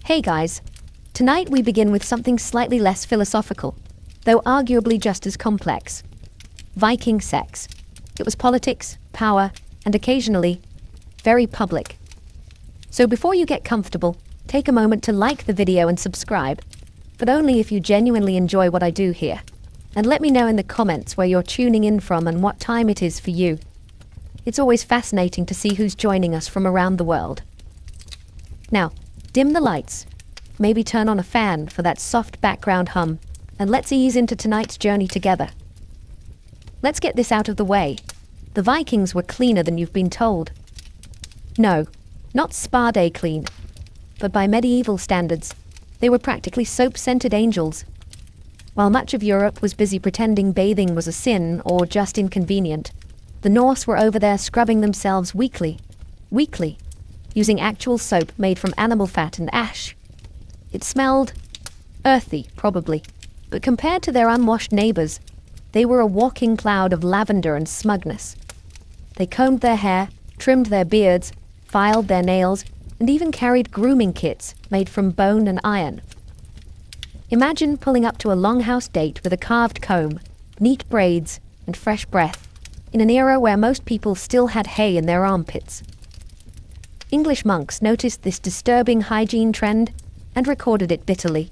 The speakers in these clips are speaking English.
Hey guys, tonight we begin with something slightly less philosophical, though arguably just as complex. Viking sex. It was politics, power, and occasionally, very public. So before you get comfortable, take a moment to like the video and subscribe, but only if you genuinely enjoy what I do here. And let me know in the comments where you're tuning in from and what time it is for you. It's always fascinating to see who's joining us from around the world. Now, dim the lights, maybe turn on a fan for that soft background hum, and let's ease into tonight's journey together. Let's get this out of the way. The Vikings were cleaner than you've been told. No, not spa day clean, but by medieval standards, they were practically soap-scented angels. While much of Europe was busy pretending bathing was a sin or just inconvenient, the Norse were over there scrubbing themselves weekly, using actual soap made from animal fat and ash. It smelled earthy, probably, but compared to their unwashed neighbors, they were a walking cloud of lavender and smugness. They combed their hair, trimmed their beards, filed their nails, and even carried grooming kits made from bone and iron. Imagine pulling up to a longhouse date with a carved comb, neat braids, and fresh breath, in an era where most people still had hay in their armpits. English monks noticed this disturbing hygiene trend and recorded it bitterly.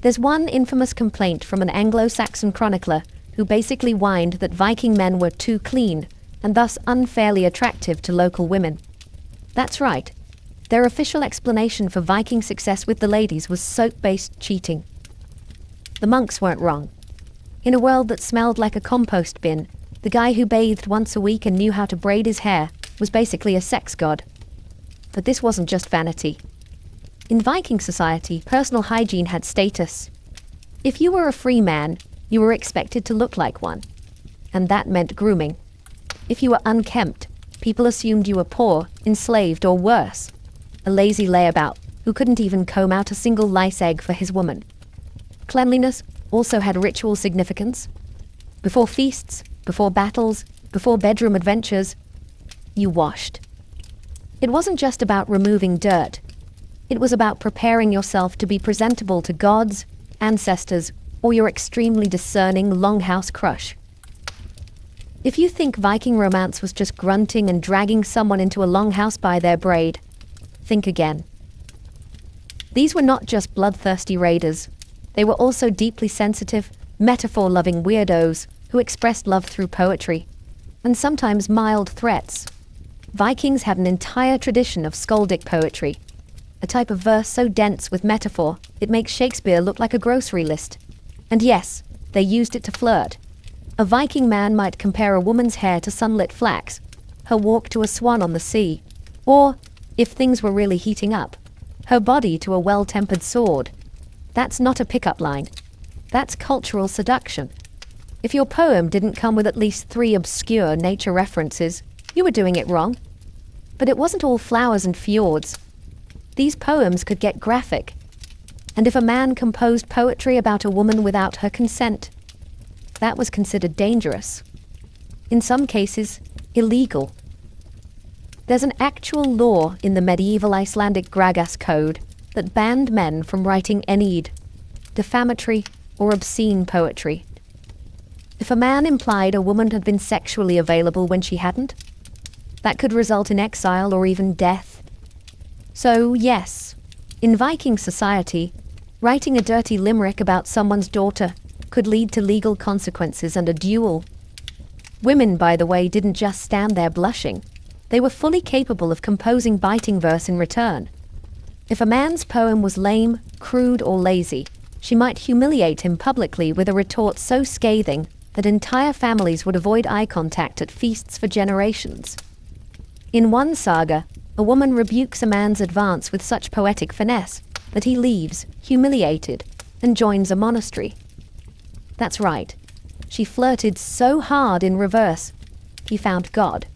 There's one infamous complaint from an Anglo-Saxon chronicler who basically whined that Viking men were too clean and thus unfairly attractive to local women. That's right. Their official explanation for Viking success with the ladies was soap-based cheating. The monks weren't wrong. In a world that smelled like a compost bin, the guy who bathed once a week and knew how to braid his hair was basically a sex god. But this wasn't just vanity. In Viking society, personal hygiene had status. If you were a free man, you were expected to look like one. And that meant grooming. If you were unkempt, people assumed you were poor, enslaved, or worse, a lazy layabout who couldn't even comb out a single lice egg for his woman. Cleanliness also had ritual significance. Before feasts, before battles, before bedroom adventures, you washed. It wasn't just about removing dirt. It was about preparing yourself to be presentable to gods, ancestors, or your extremely discerning longhouse crush. If you think Viking romance was just grunting and dragging someone into a longhouse by their braid, think again. These were not just bloodthirsty raiders. They were also deeply sensitive, metaphor-loving weirdos who expressed love through poetry, and sometimes mild threats. Vikings had an entire tradition of skaldic poetry, a type of verse so dense with metaphor it makes Shakespeare look like a grocery list. And yes, they used it to flirt. A Viking man might compare a woman's hair to sunlit flax, her walk to a swan on the sea, or, if things were really heating up, her body to a well-tempered sword. That's not a pickup line. That's cultural seduction. If your poem didn't come with at least 3 obscure nature references, you were doing it wrong. But it wasn't all flowers and fjords. These poems could get graphic. And if a man composed poetry about a woman without her consent, that was considered dangerous. In some cases, illegal. There's an actual law in the medieval Icelandic Gragas Code that banned men from writing enid, defamatory or obscene poetry. If a man implied a woman had been sexually available when she hadn't, that could result in exile or even death. So, yes, in Viking society, writing a dirty limerick about someone's daughter could lead to legal consequences and a duel. Women, by the way, didn't just stand there blushing. They were fully capable of composing biting verse in return. If a man's poem was lame, crude, or lazy, she might humiliate him publicly with a retort so scathing that entire families would avoid eye contact at feasts for generations. In one saga, a woman rebukes a man's advance with such poetic finesse that he leaves, humiliated, and joins a monastery. That's right. She flirted so hard in reverse, he found God.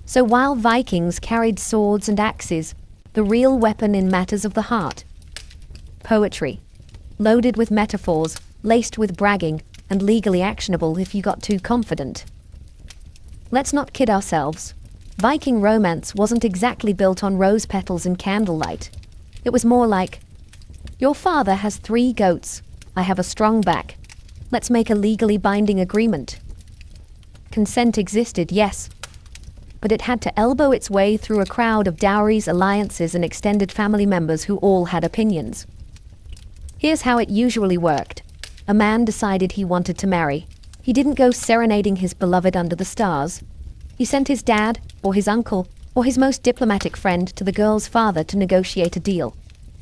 So while Vikings carried swords and axes, the real weapon in matters of the heart, poetry, loaded with metaphors, laced with bragging, and legally actionable if you got too confident. Let's not kid ourselves. Viking romance wasn't exactly built on rose petals and candlelight. It was more like, "Your father has 3 goats. I have a strong back. Let's make a legally binding agreement." Consent existed, yes, but it had to elbow its way through a crowd of dowries, alliances, and extended family members who all had opinions. Here's how it usually worked. A man decided he wanted to marry. He didn't go serenading his beloved under the stars. He sent his dad, or his uncle, or his most diplomatic friend to the girl's father to negotiate a deal.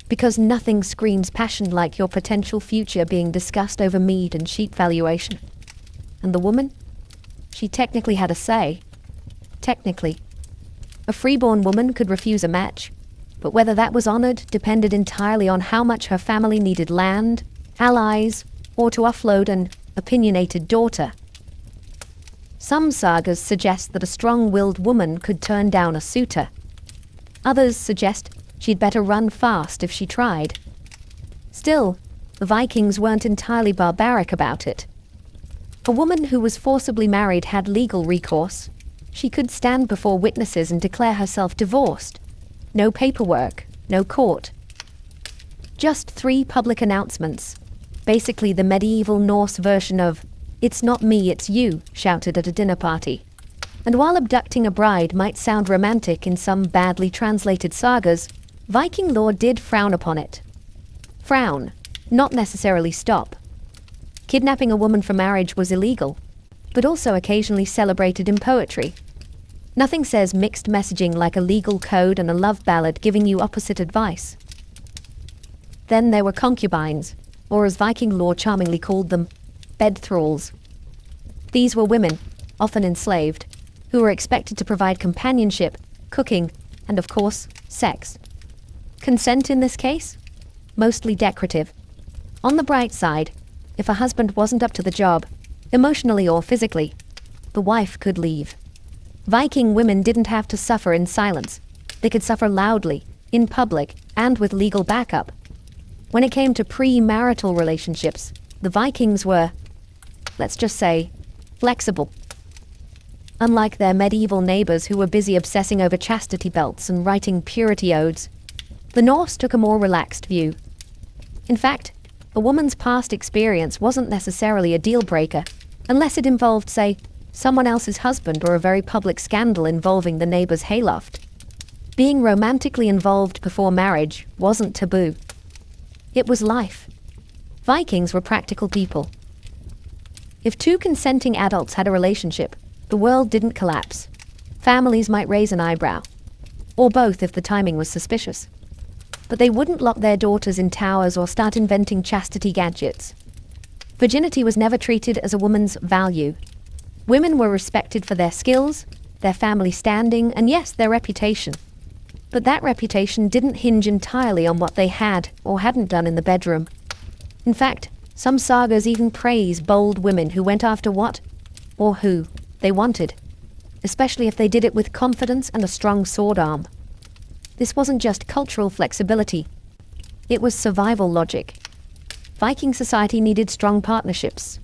Because nothing screams passion like your potential future being discussed over mead and sheep valuation. And the woman? She technically had a say. Technically. A freeborn woman could refuse a match, but whether that was honored depended entirely on how much her family needed land, allies, or to offload an opinionated daughter. Some sagas suggest that a strong-willed woman could turn down a suitor. Others suggest she'd better run fast if she tried. Still, the Vikings weren't entirely barbaric about it. A woman who was forcibly married had legal recourse. She could stand before witnesses and declare herself divorced. No paperwork, no court. Just 3 public announcements. Basically the medieval Norse version of "It's not me, it's you," shouted at a dinner party. And while abducting a bride might sound romantic in some badly translated sagas, Viking law did frown upon it. Frown, not necessarily stop. Kidnapping a woman for marriage was illegal, but also occasionally celebrated in poetry. Nothing says mixed messaging like a legal code and a love ballad giving you opposite advice. Then there were concubines, or as Viking law charmingly called them, bed thralls. These were women, often enslaved, who were expected to provide companionship, cooking, and of course, sex. Consent in this case? Mostly decorative. On the bright side, if a husband wasn't up to the job, emotionally or physically, the wife could leave. Viking women didn't have to suffer in silence. They could suffer loudly, in public, and with legal backup. When it came to pre-marital relationships, the Vikings were, let's just say, flexible. Unlike their medieval neighbors who were busy obsessing over chastity belts and writing purity odes, the Norse took a more relaxed view. In fact, a woman's past experience wasn't necessarily a deal-breaker, unless it involved, say, someone else's husband or a very public scandal involving the neighbor's hayloft. Being romantically involved before marriage wasn't taboo. It was life. Vikings were practical people. If 2 consenting adults had a relationship, the world didn't collapse. Families might raise an eyebrow, or both if the timing was suspicious. But they wouldn't lock their daughters in towers or start inventing chastity gadgets. Virginity was never treated as a woman's value. Women were respected for their skills, their family standing, and yes, their reputation. But that reputation didn't hinge entirely on what they had or hadn't done in the bedroom. In fact, some sagas even praise bold women who went after what, or who, they wanted, especially if they did it with confidence and a strong sword arm. This wasn't just cultural flexibility. It was survival logic. Viking society needed strong partnerships.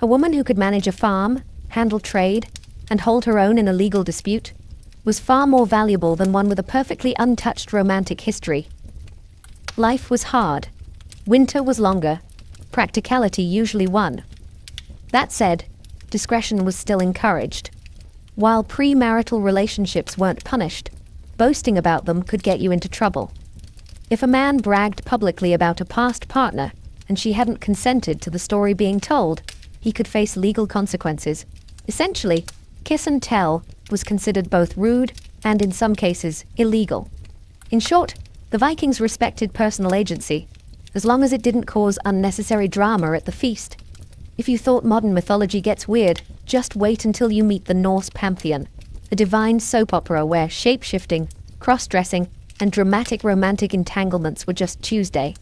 A woman who could manage a farm, handle trade, and hold her own in a legal dispute was far more valuable than one with a perfectly untouched romantic history. Life was hard. Winter was longer. Practicality usually won. That said, discretion was still encouraged. While premarital relationships weren't punished, boasting about them could get you into trouble. If a man bragged publicly about a past partner and she hadn't consented to the story being told, he could face legal consequences. Essentially, kiss and tell was considered both rude and, in some cases, illegal. In short, the Vikings respected personal agency, as long as it didn't cause unnecessary drama at the feast. If you thought modern mythology gets weird, just wait until you meet the Norse pantheon, a divine soap opera where shape-shifting, cross-dressing, and dramatic romantic entanglements were just Tuesday.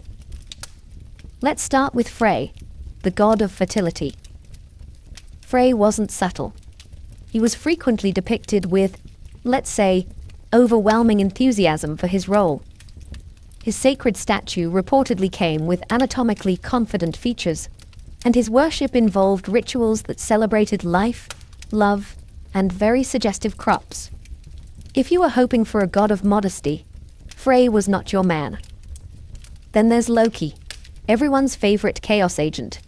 Let's start with Frey, the god of fertility. Frey wasn't subtle. He was frequently depicted with, let's say, overwhelming enthusiasm for his role. His sacred statue reportedly came with anatomically confident features, and his worship involved rituals that celebrated life, love, and very suggestive crops. If you were hoping for a god of modesty, Frey was not your man. Then there's Loki, everyone's favorite chaos agent.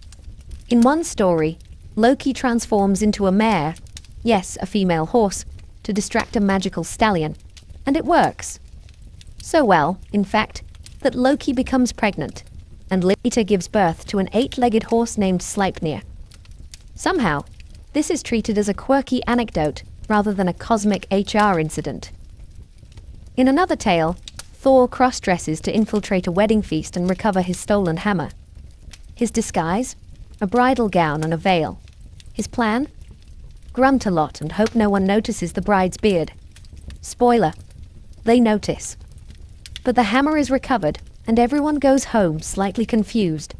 In one story, Loki transforms into a mare, yes, a female horse, to distract a magical stallion, and it works. So well, in fact, that Loki becomes pregnant, and later gives birth to an 8-legged horse named Sleipnir. Somehow, this is treated as a quirky anecdote rather than a cosmic HR incident. In another tale, Thor cross-dresses to infiltrate a wedding feast and recover his stolen hammer. His disguise? A bridal gown and a veil. His plan? Grunt a lot and hope no one notices the bride's beard. Spoiler, they notice. But the hammer is recovered, and everyone goes home slightly confused.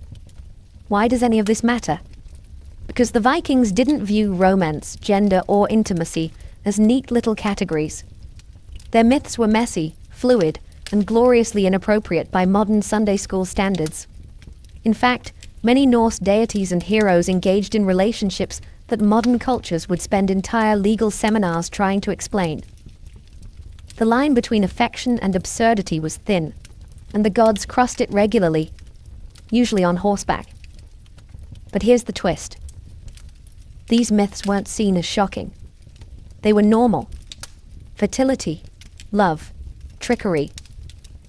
Why does any of this matter? Because the Vikings didn't view romance, gender, or intimacy as neat little categories. Their myths were messy, fluid, and gloriously inappropriate by modern Sunday school standards. In fact, many Norse deities and heroes engaged in relationships that modern cultures would spend entire legal seminars trying to explain. The line between affection and absurdity was thin, and the gods crossed it regularly, usually on horseback. But here's the twist. These myths weren't seen as shocking. They were normal. Fertility, love, trickery.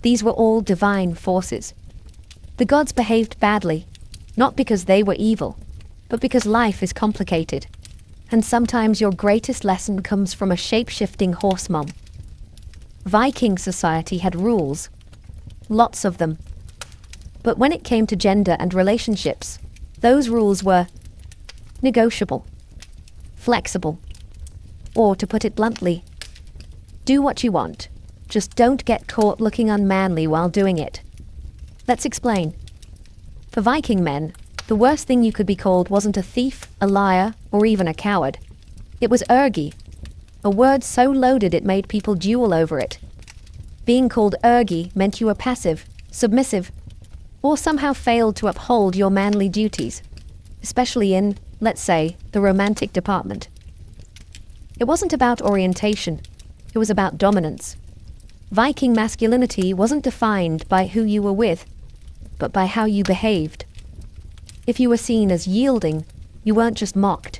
These were all divine forces. The gods behaved badly, not because they were evil, but because life is complicated, and sometimes your greatest lesson comes from a shape-shifting horse mom. Viking society had rules, lots of them. But when it came to gender and relationships, those rules were negotiable, flexible, or to put it bluntly, do what you want, just don't get caught looking unmanly while doing it. Let's explain. For Viking men, the worst thing you could be called wasn't a thief, a liar, or even a coward. It was ergi, a word so loaded it made people duel over it. Being called ergi meant you were passive, submissive, or somehow failed to uphold your manly duties, especially in, let's say, the romantic department. It wasn't about orientation, it was about dominance. Viking masculinity wasn't defined by who you were with, but by how you behaved. If you were seen as yielding, you weren't just mocked.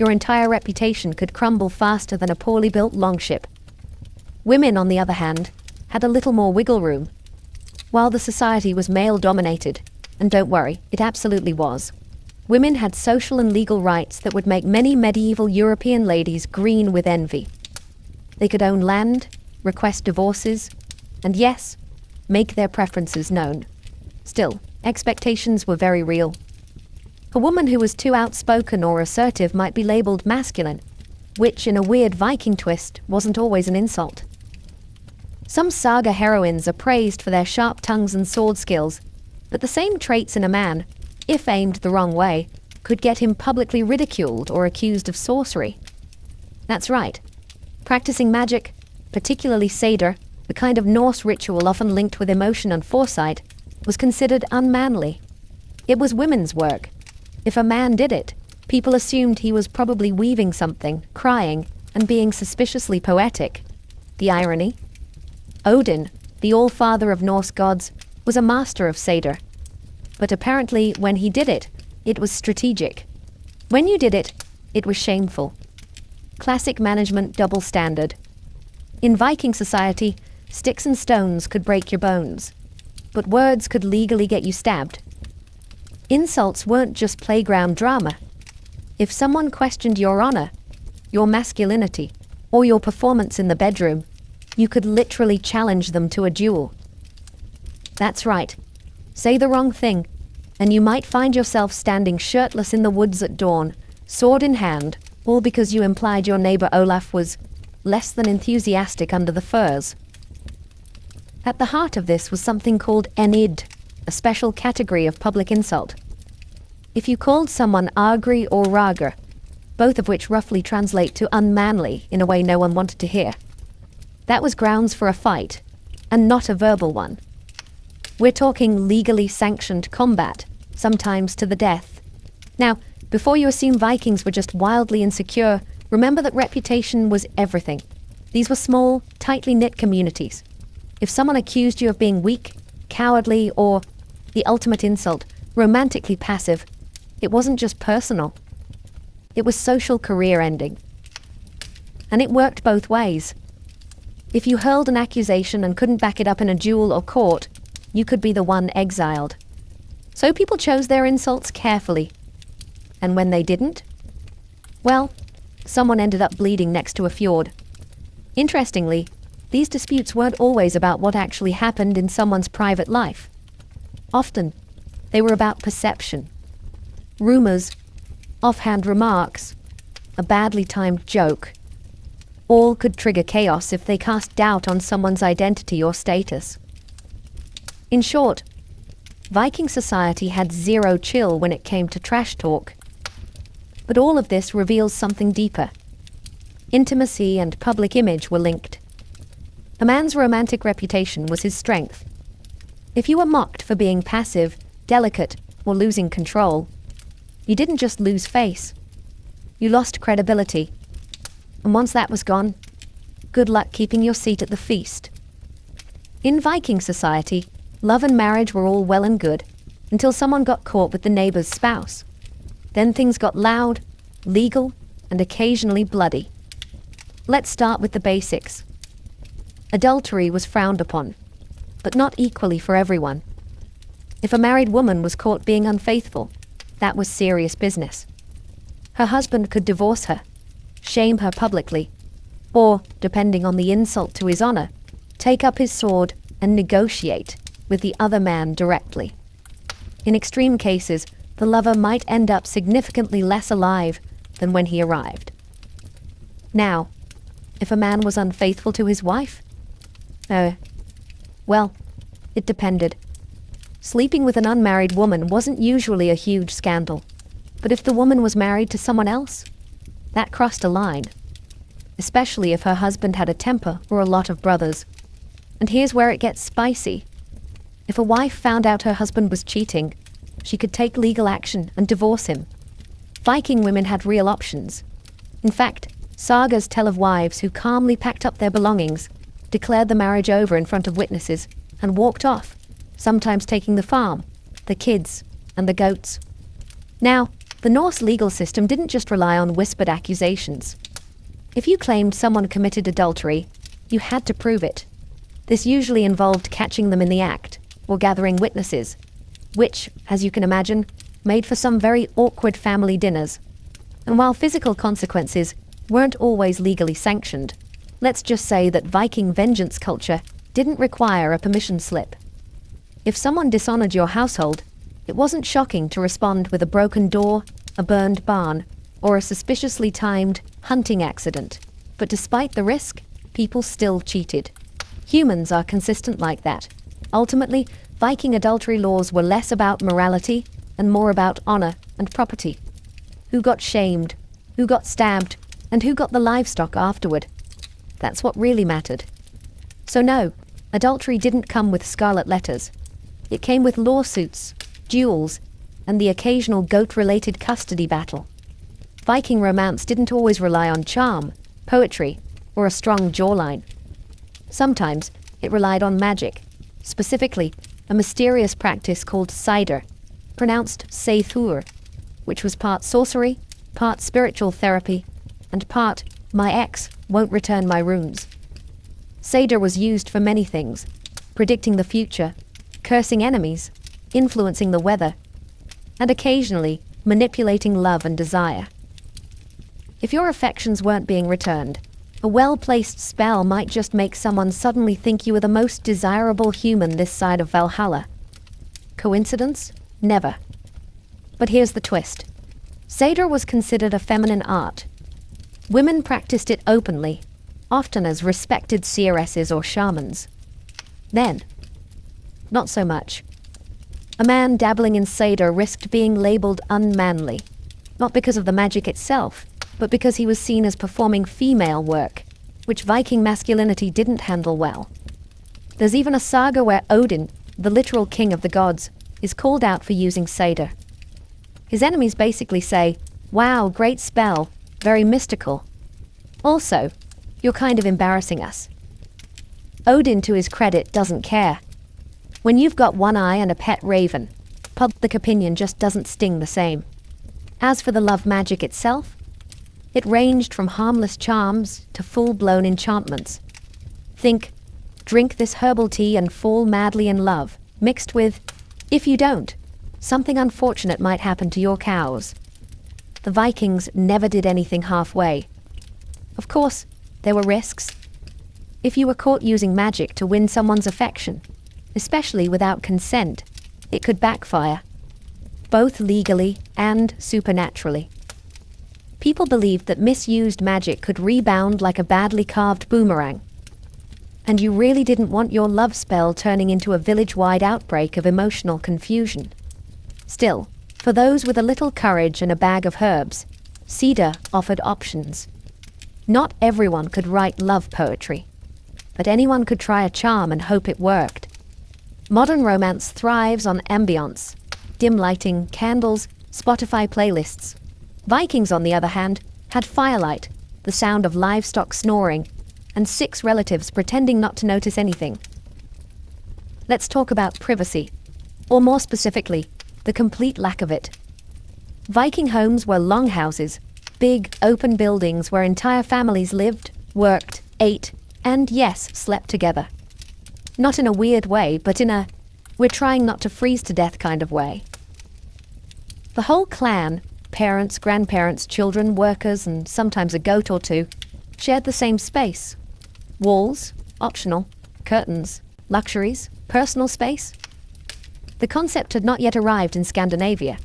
Your entire reputation could crumble faster than a poorly built longship. Women, on the other hand, had a little more wiggle room. While the society was male-dominated, and don't worry, it absolutely was, women had social and legal rights that would make many medieval European ladies green with envy. They could own land, request divorces, and yes, make their preferences known. Still, expectations were very real. A woman who was too outspoken or assertive might be labeled masculine, which, in a weird Viking twist, wasn't always an insult. Some saga heroines are praised for their sharp tongues and sword skills, but the same traits in a man, if aimed the wrong way, could get him publicly ridiculed or accused of sorcery. That's right. Practicing magic, particularly Seder, the kind of Norse ritual often linked with emotion and foresight, was considered unmanly. It was women's work. If a man did it, people assumed he was probably weaving something, crying, and being suspiciously poetic. The irony? Odin, the all-father of Norse gods, was a master of Seder. But apparently, when he did it, it was strategic. When you did it, it was shameful. Classic management double standard. In Viking society, sticks and stones could break your bones, but words could legally get you stabbed. Insults weren't just playground drama. If someone questioned your honor, your masculinity, or your performance in the bedroom, you could literally challenge them to a duel. That's right. Say the wrong thing, and you might find yourself standing shirtless in the woods at dawn, sword in hand, all because you implied your neighbor Olaf was less than enthusiastic under the furs. At the heart of this was something called enid, a special category of public insult. If you called someone agri or rager, both of which roughly translate to unmanly in a way no one wanted to hear, that was grounds for a fight, and not a verbal one. We're talking legally sanctioned combat, sometimes to the death. Now, before you assume Vikings were just wildly insecure, remember that reputation was everything. These were small, tightly knit communities. If someone accused you of being weak, cowardly, or, the ultimate insult, romantically passive, it wasn't just personal. It was social career ending. And it worked both ways. If you hurled an accusation and couldn't back it up in a duel or court, you could be the one exiled. So people chose their insults carefully. And when they didn't, well, someone ended up bleeding next to a fjord. Interestingly, these disputes weren't always about what actually happened in someone's private life. Often, they were about perception. Rumors, offhand remarks, a badly timed joke. All could trigger chaos if they cast doubt on someone's identity or status. In short, Viking society had zero chill when it came to trash talk. But all of this reveals something deeper. Intimacy and public image were linked. A man's romantic reputation was his strength. If you were mocked for being passive, delicate, or losing control, you didn't just lose face. You lost credibility. And once that was gone, good luck keeping your seat at the feast. In Viking society, love and marriage were all well and good, until someone got caught with the neighbor's spouse. Then things got loud, legal, and occasionally bloody. Let's start with the basics. Adultery was frowned upon, but not equally for everyone. If a married woman was caught being unfaithful, that was serious business. Her husband could divorce her, shame her publicly, or, depending on the insult to his honor, take up his sword and negotiate with the other man directly. In extreme cases, the lover might end up significantly less alive than when he arrived. Now, if a man was unfaithful to his wife? Well, it depended. Sleeping with an unmarried woman wasn't usually a huge scandal, but if the woman was married to someone else, that crossed a line, especially if her husband had a temper or a lot of brothers. And here's where it gets spicy. If a wife found out her husband was cheating, she could take legal action and divorce him. Viking women had real options. In fact, sagas tell of wives who calmly packed up their belongings, declared the marriage over in front of witnesses, and walked off, sometimes taking the farm, the kids, and the goats. Now, the Norse legal system didn't just rely on whispered accusations. If you claimed someone committed adultery, you had to prove it. This usually involved catching them in the act, or gathering witnesses, which, as you can imagine, made for some very awkward family dinners. And while physical consequences weren't always legally sanctioned, let's just say that Viking vengeance culture didn't require a permission slip. If someone dishonored your household, it wasn't shocking to respond with a broken door, a burned barn, or a suspiciously timed hunting accident. But despite the risk, people still cheated. Humans are consistent like that. Ultimately, Viking adultery laws were less about morality and more about honor and property. Who got shamed, who got stabbed, and who got the livestock afterward. That's what really mattered. So no, adultery didn't come with scarlet letters. It came with lawsuits, duels, and the occasional goat-related custody battle. Viking romance didn't always rely on charm, poetry, or a strong jawline. Sometimes it relied on magic, specifically a mysterious practice called cider, pronounced seithur, which was part sorcery, part spiritual therapy, and part my ex won't return my runes. Cider was used for many things, predicting the future, cursing enemies, influencing the weather, and occasionally manipulating love and desire. If your affections weren't being returned, a well-placed spell might just make someone suddenly think you were the most desirable human this side of Valhalla. Coincidence? Never. But here's the twist. Cider was considered a feminine art. Women practiced it openly, often as respected seeresses or shamans. Then, not so much. A man dabbling in cider risked being labeled unmanly, not because of the magic itself, but because he was seen as performing female work, which Viking masculinity didn't handle well. There's even a saga where Odin, the literal king of the gods, is called out for using cider. His enemies basically say, "Wow, great spell, very mystical. Also, you're kind of embarrassing us." Odin, to his credit, doesn't care. When you've got one eye and a pet raven, public opinion just doesn't sting the same. As for the love magic itself, it ranged from harmless charms to full-blown enchantments. Think, drink this herbal tea and fall madly in love, mixed with, if you don't, something unfortunate might happen to your cows. The Vikings never did anything halfway. Of course, there were risks. If you were caught using magic to win someone's affection, especially without consent, it could backfire, both legally and supernaturally. People believed that misused magic could rebound like a badly carved boomerang. And you really didn't want your love spell turning into a village-wide outbreak of emotional confusion. Still, for those with a little courage and a bag of herbs, Cedar offered options. Not everyone could write love poetry, but anyone could try a charm and hope it worked. Modern romance thrives on ambience, dim lighting, candles, Spotify playlists. Vikings, on the other hand, had firelight, the sound of livestock snoring, and 6 relatives pretending not to notice anything. Let's talk about privacy, or more specifically, the complete lack of it. Viking homes were longhouses, big, open buildings where entire families lived, worked, ate, and yes, slept together. Not in a weird way, but in a we're trying not to freeze to death kind of way. The whole clan, parents, grandparents, children, workers, and sometimes a goat or two, shared the same space. Walls, optional, curtains, luxuries, personal space. The concept had not yet arrived in Scandinavia,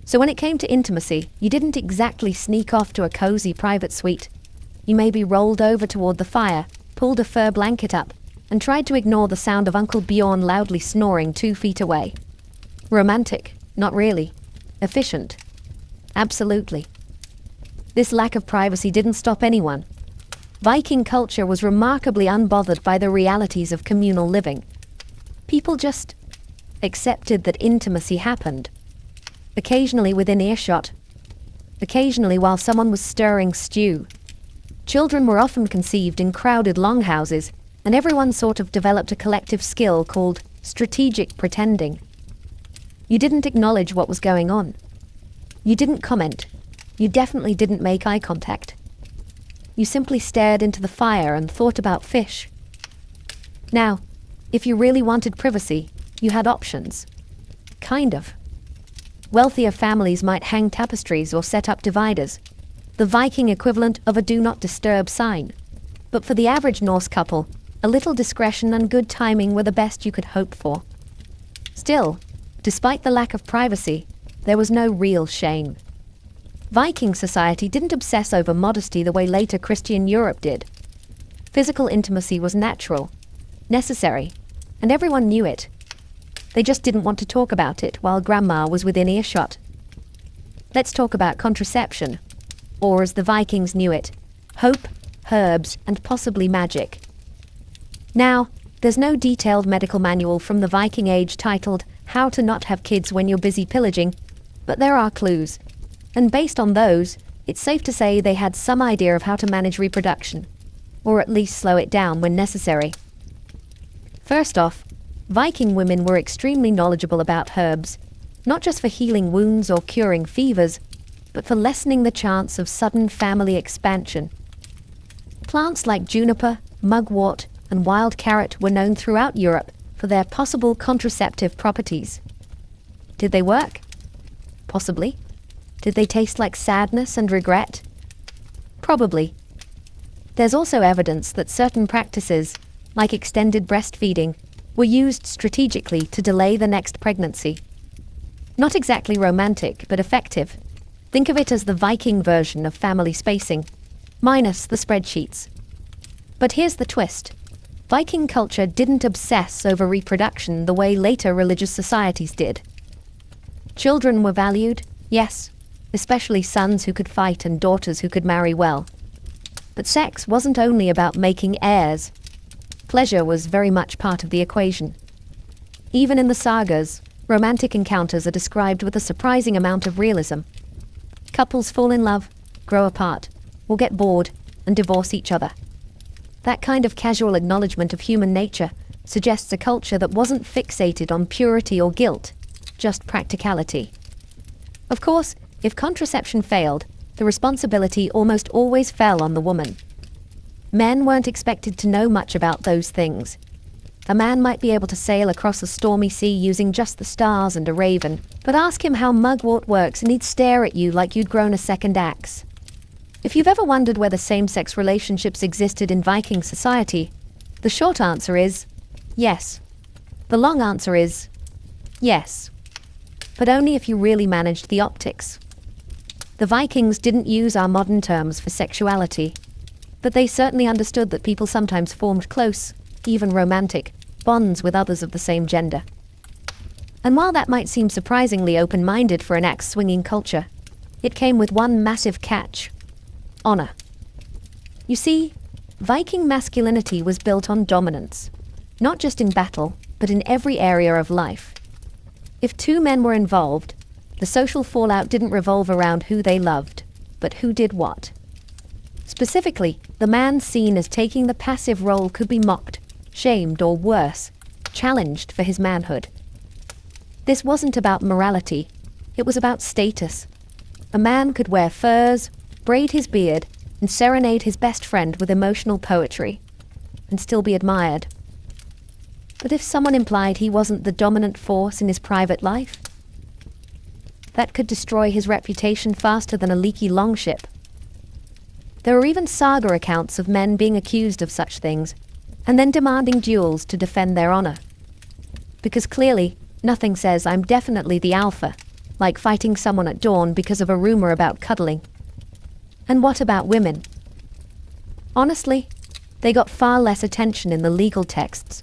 so when it came to intimacy, you didn't exactly sneak off to a cozy private suite. You maybe rolled over toward the fire, pulled a fur blanket up, and tried to ignore the sound of Uncle Bjorn loudly snoring 2 feet away. Romantic? Not really. Efficient? Absolutely. This lack of privacy didn't stop anyone. Viking culture was remarkably unbothered by the realities of communal living. People just accepted that intimacy happened. Occasionally within earshot. Occasionally while someone was stirring stew. Children were often conceived in crowded longhouses, and everyone sort of developed a collective skill called strategic pretending. You didn't acknowledge what was going on. You didn't comment. You definitely didn't make eye contact. You simply stared into the fire and thought about fish. Now, if you really wanted privacy, you had options. Kind of. Wealthier families might hang tapestries or set up dividers, the Viking equivalent of a do not disturb sign. But for the average Norse couple, a little discretion and good timing were the best you could hope for. Still, despite the lack of privacy, there was no real shame. Viking society didn't obsess over modesty the way later Christian Europe did. Physical intimacy was natural, necessary, and everyone knew it. They just didn't want to talk about it while grandma was within earshot. Let's talk about contraception, or as the Vikings knew it, hope, herbs, and possibly magic. Now, there's no detailed medical manual from the Viking Age titled How to Not Have Kids When You're Busy Pillaging, but there are clues. And based on those, it's safe to say they had some idea of how to manage reproduction, or at least slow it down when necessary. First off, Viking women were extremely knowledgeable about herbs, not just for healing wounds or curing fevers, but for lessening the chance of sudden family expansion. Plants like juniper, mugwort, and wild carrot were known throughout Europe for their possible contraceptive properties. Did they work? Possibly. Did they taste like sadness and regret? Probably. There's also evidence that certain practices, like extended breastfeeding, were used strategically to delay the next pregnancy. Not exactly romantic, but effective. Think of it as the Viking version of family spacing, minus the spreadsheets. But here's the twist. Viking culture didn't obsess over reproduction the way later religious societies did. Children were valued, yes, especially sons who could fight and daughters who could marry well. But sex wasn't only about making heirs. Pleasure was very much part of the equation. Even in the sagas, romantic encounters are described with a surprising amount of realism. Couples fall in love, grow apart, or get bored, and divorce each other. That kind of casual acknowledgement of human nature suggests a culture that wasn't fixated on purity or guilt, just practicality. Of course, if contraception failed, the responsibility almost always fell on the woman. Men weren't expected to know much about those things. A man might be able to sail across a stormy sea using just the stars and a raven, but ask him how mugwort works and he'd stare at you like you'd grown a second axe. If you've ever wondered whether same-sex relationships existed in Viking society, the short answer is yes. The long answer is yes. But only if you really managed the optics. The Vikings didn't use our modern terms for sexuality, but they certainly understood that people sometimes formed close, even romantic, bonds with others of the same gender. And while that might seem surprisingly open-minded for an axe-swinging culture, it came with one massive catch: honor. You see, Viking masculinity was built on dominance, not just in battle, but in every area of life. If two men were involved, the social fallout didn't revolve around who they loved, but who did what. Specifically, the man seen as taking the passive role could be mocked, shamed, or worse, challenged for his manhood. This wasn't about morality, it was about status. A man could wear furs, braid his beard, and serenade his best friend with emotional poetry, and still be admired. But if someone implied he wasn't the dominant force in his private life, that could destroy his reputation faster than a leaky longship. There are even saga accounts of men being accused of such things, and then demanding duels to defend their honor. Because clearly, nothing says I'm definitely the alpha, like fighting someone at dawn because of a rumor about cuddling. And what about women? Honestly, they got far less attention in the legal texts,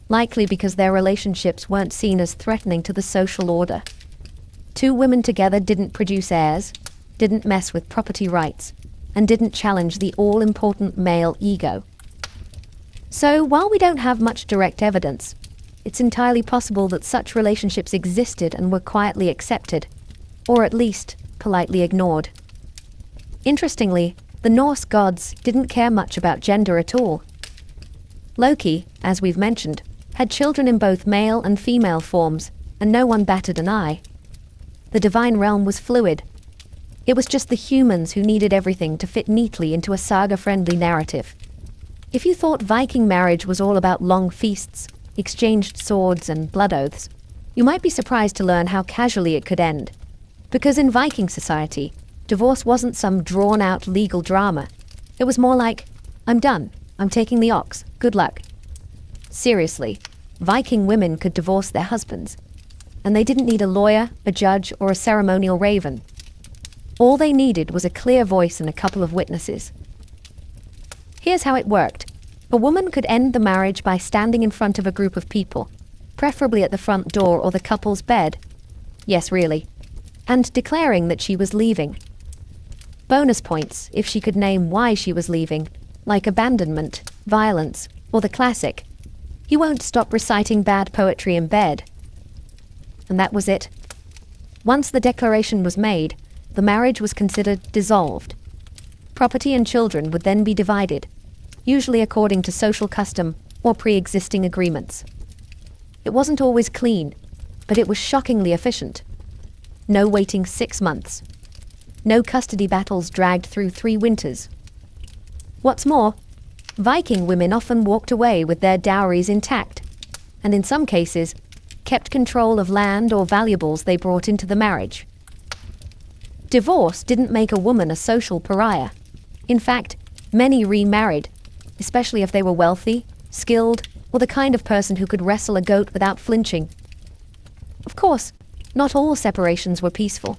likely because their relationships weren't seen as threatening to the social order. Two women together didn't produce heirs, didn't mess with property rights, and didn't challenge the all-important male ego. So, while we don't have much direct evidence, it's entirely possible that such relationships existed and were quietly accepted, or at least politely ignored. Interestingly, the Norse gods didn't care much about gender at all. Loki, as we've mentioned, had children in both male and female forms, and no one batted an eye. The divine realm was fluid. It was just the humans who needed everything to fit neatly into a saga-friendly narrative. If you thought Viking marriage was all about long feasts, exchanged swords, and blood oaths, you might be surprised to learn how casually it could end. Because in Viking society, divorce wasn't some drawn-out legal drama. It was more like, I'm done, I'm taking the ox, good luck. Seriously, Viking women could divorce their husbands, and they didn't need a lawyer, a judge, or a ceremonial raven. All they needed was a clear voice and a couple of witnesses. Here's how it worked. A woman could end the marriage by standing in front of a group of people, preferably at the front door or the couple's bed. Yes, really. And declaring that she was leaving. Bonus points if she could name why she was leaving, like abandonment, violence, or the classic, "You won't stop reciting bad poetry in bed." And that was it. Once the declaration was made, the marriage was considered dissolved. Property and children would then be divided, usually according to social custom or pre-existing agreements. It wasn't always clean, but it was shockingly efficient. No waiting 6 months. No custody battles dragged through 3 winters. What's more, Viking women often walked away with their dowries intact, and in some cases, kept control of land or valuables they brought into the marriage. Divorce didn't make a woman a social pariah. In fact, many remarried, especially if they were wealthy, skilled, or the kind of person who could wrestle a goat without flinching. Of course, not all separations were peaceful.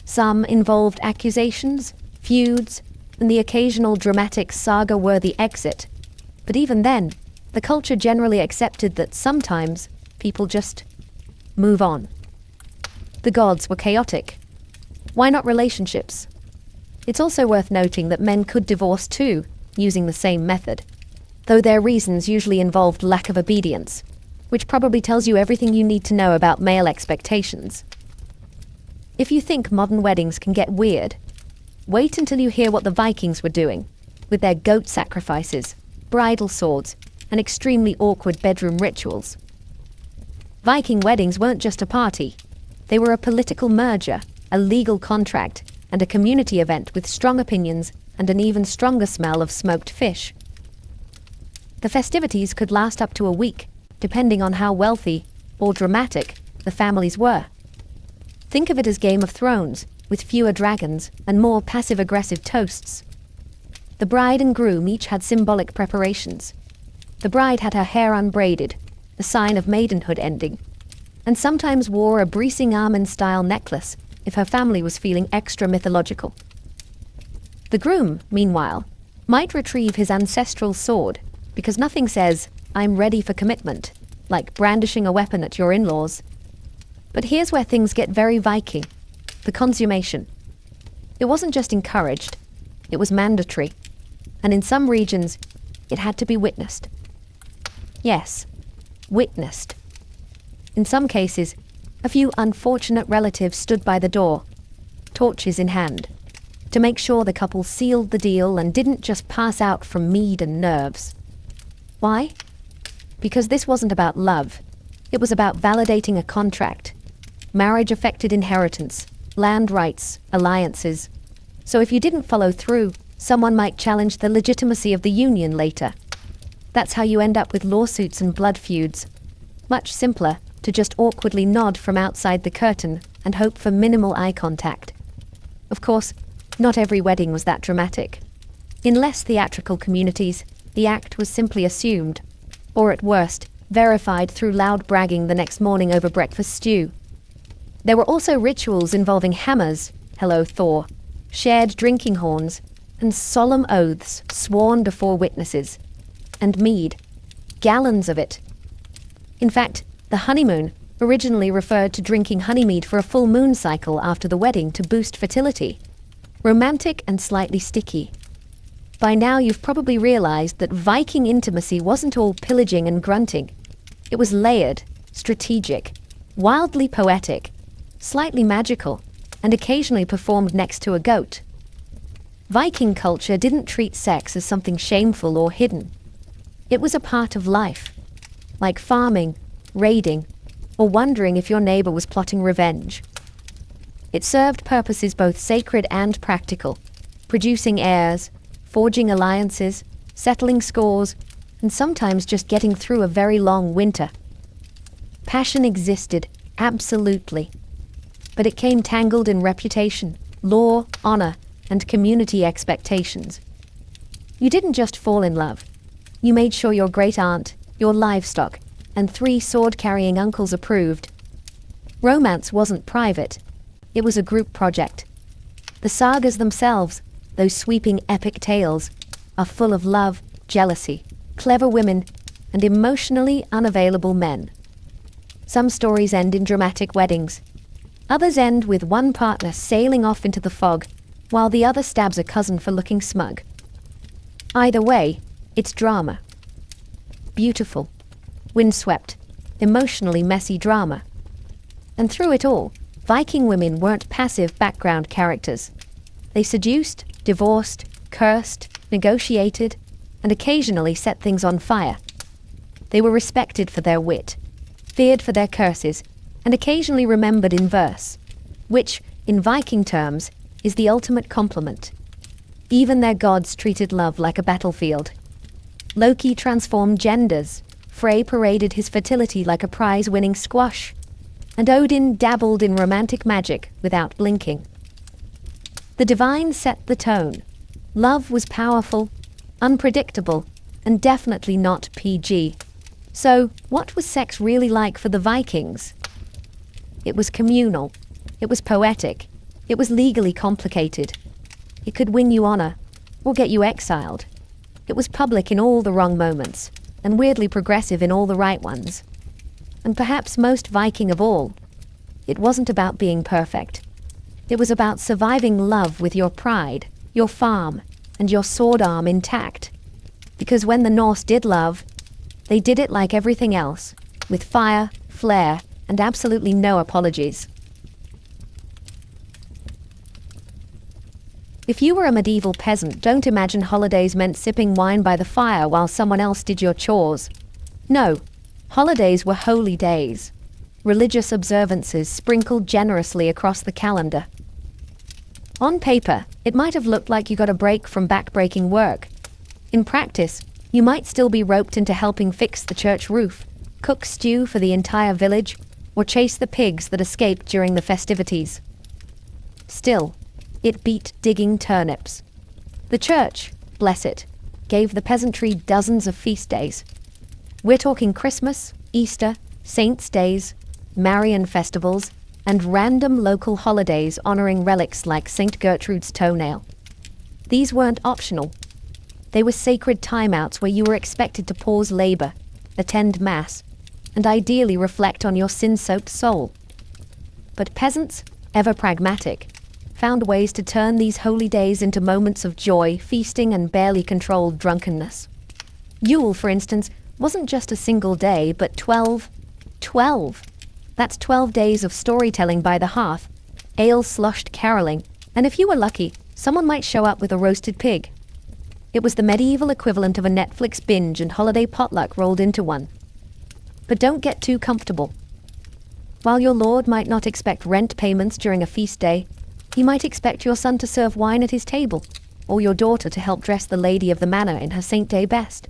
Some involved accusations, feuds, and the occasional dramatic saga-worthy exit. But even then, the culture generally accepted that sometimes people just move on. The gods were chaotic. Why not relationships? It's also worth noting that men could divorce too, using the same method, though their reasons usually involved lack of obedience, which probably tells you everything you need to know about male expectations. If you think modern weddings can get weird, wait until you hear what the Vikings were doing, with their goat sacrifices, bridal swords, and extremely awkward bedroom rituals. Viking weddings weren't just a party. They were a political merger, a legal contract, and a community event with strong opinions and an even stronger smell of smoked fish. The festivities could last up to a week, depending on how wealthy or dramatic the families were. Think of it as Game of Thrones, with fewer dragons and more passive-aggressive toasts. The bride and groom each had symbolic preparations. The bride had her hair unbraided, a sign of maidenhood ending, and sometimes wore a Breesing Armin-style necklace if her family was feeling extra mythological. The groom, meanwhile, might retrieve his ancestral sword, because nothing says, "I'm ready for commitment," like brandishing a weapon at your in-laws. But here's where things get very Viking: the consummation. It wasn't just encouraged, it was mandatory, and in some regions, it had to be witnessed. Yes, witnessed. In some cases, a few unfortunate relatives stood by the door, torches in hand, to make sure the couple sealed the deal and didn't just pass out from mead and nerves. Why? Because this wasn't about love. It was about validating a contract. Marriage affected inheritance, land rights, alliances. So if you didn't follow through, someone might challenge the legitimacy of the union later. That's how you end up with lawsuits and blood feuds. Much simpler to just awkwardly nod from outside the curtain and hope for minimal eye contact. Of course, not every wedding was that dramatic. In less theatrical communities, the act was simply assumed, or at worst, verified through loud bragging the next morning over breakfast stew. There were also rituals involving hammers, hello Thor, shared drinking horns, and solemn oaths sworn before witnesses. And mead, gallons of it. In fact, the honeymoon originally referred to drinking honeymead for a full moon cycle after the wedding to boost fertility. Romantic and slightly sticky. By now you've probably realized that Viking intimacy wasn't all pillaging and grunting. It was layered, strategic, wildly poetic, slightly magical, and occasionally performed next to a goat. Viking culture didn't treat sex as something shameful or hidden. It was a part of life, like farming, raiding, or wondering if your neighbor was plotting revenge. It served purposes both sacred and practical, producing heirs, forging alliances, settling scores, and sometimes just getting through a very long winter. Passion existed, absolutely. But it came tangled in reputation, law, honor, and community expectations. You didn't just fall in love. You made sure your great-aunt, your livestock, and 3 sword-carrying uncles approved. Romance wasn't private. It was a group project. The sagas themselves, those sweeping epic tales, are full of love, jealousy, clever women, and emotionally unavailable men. Some stories end in dramatic weddings. Others end with one partner sailing off into the fog, while the other stabs a cousin for looking smug. Either way, it's drama. Beautiful, windswept, emotionally messy drama. And through it all, Viking women weren't passive background characters. They seduced, divorced, cursed, negotiated, and occasionally set things on fire. They were respected for their wit, feared for their curses, and occasionally remembered in verse, which, in Viking terms, is the ultimate compliment. Even their gods treated love like a battlefield. Loki transformed genders, Frey paraded his fertility like a prize-winning squash, and Odin dabbled in romantic magic without blinking. The divine set the tone. Love was powerful, unpredictable, and definitely not PG. So, what was sex really like for the Vikings? It was communal. It was poetic. It was legally complicated. It could win you honor, or get you exiled. It was public in all the wrong moments, and weirdly progressive in all the right ones. And perhaps most Viking of all, it wasn't about being perfect. It was about surviving love with your pride, your farm, and your sword arm intact. Because when the Norse did love, they did it like everything else, with fire, flair, and absolutely no apologies. If you were a medieval peasant, don't imagine holidays meant sipping wine by the fire while someone else did your chores. No, holidays were holy days. Religious observances sprinkled generously across the calendar. On paper, it might have looked like you got a break from back-breaking work. In practice, you might still be roped into helping fix the church roof, cook stew for the entire village, or chase the pigs that escaped during the festivities. Still, it beat digging turnips. The church, bless it, gave the peasantry dozens of feast days. We're talking Christmas, Easter, Saints' Days, Marian festivals, and random local holidays honoring relics like St. Gertrude's toenail. These weren't optional. They were sacred timeouts where you were expected to pause labor, attend mass, and ideally reflect on your sin-soaked soul. But peasants, ever pragmatic, found ways to turn these holy days into moments of joy, feasting, and barely controlled drunkenness. Yule, for instance, wasn't just a single day, but 12. That's 12 days of storytelling by the hearth, ale-sloshed caroling, and if you were lucky, someone might show up with a roasted pig. It was the medieval equivalent of a Netflix binge and holiday potluck rolled into one. But don't get too comfortable. While your lord might not expect rent payments during a feast day, he might expect your son to serve wine at his table, or your daughter to help dress the lady of the manor in her Saint Day best.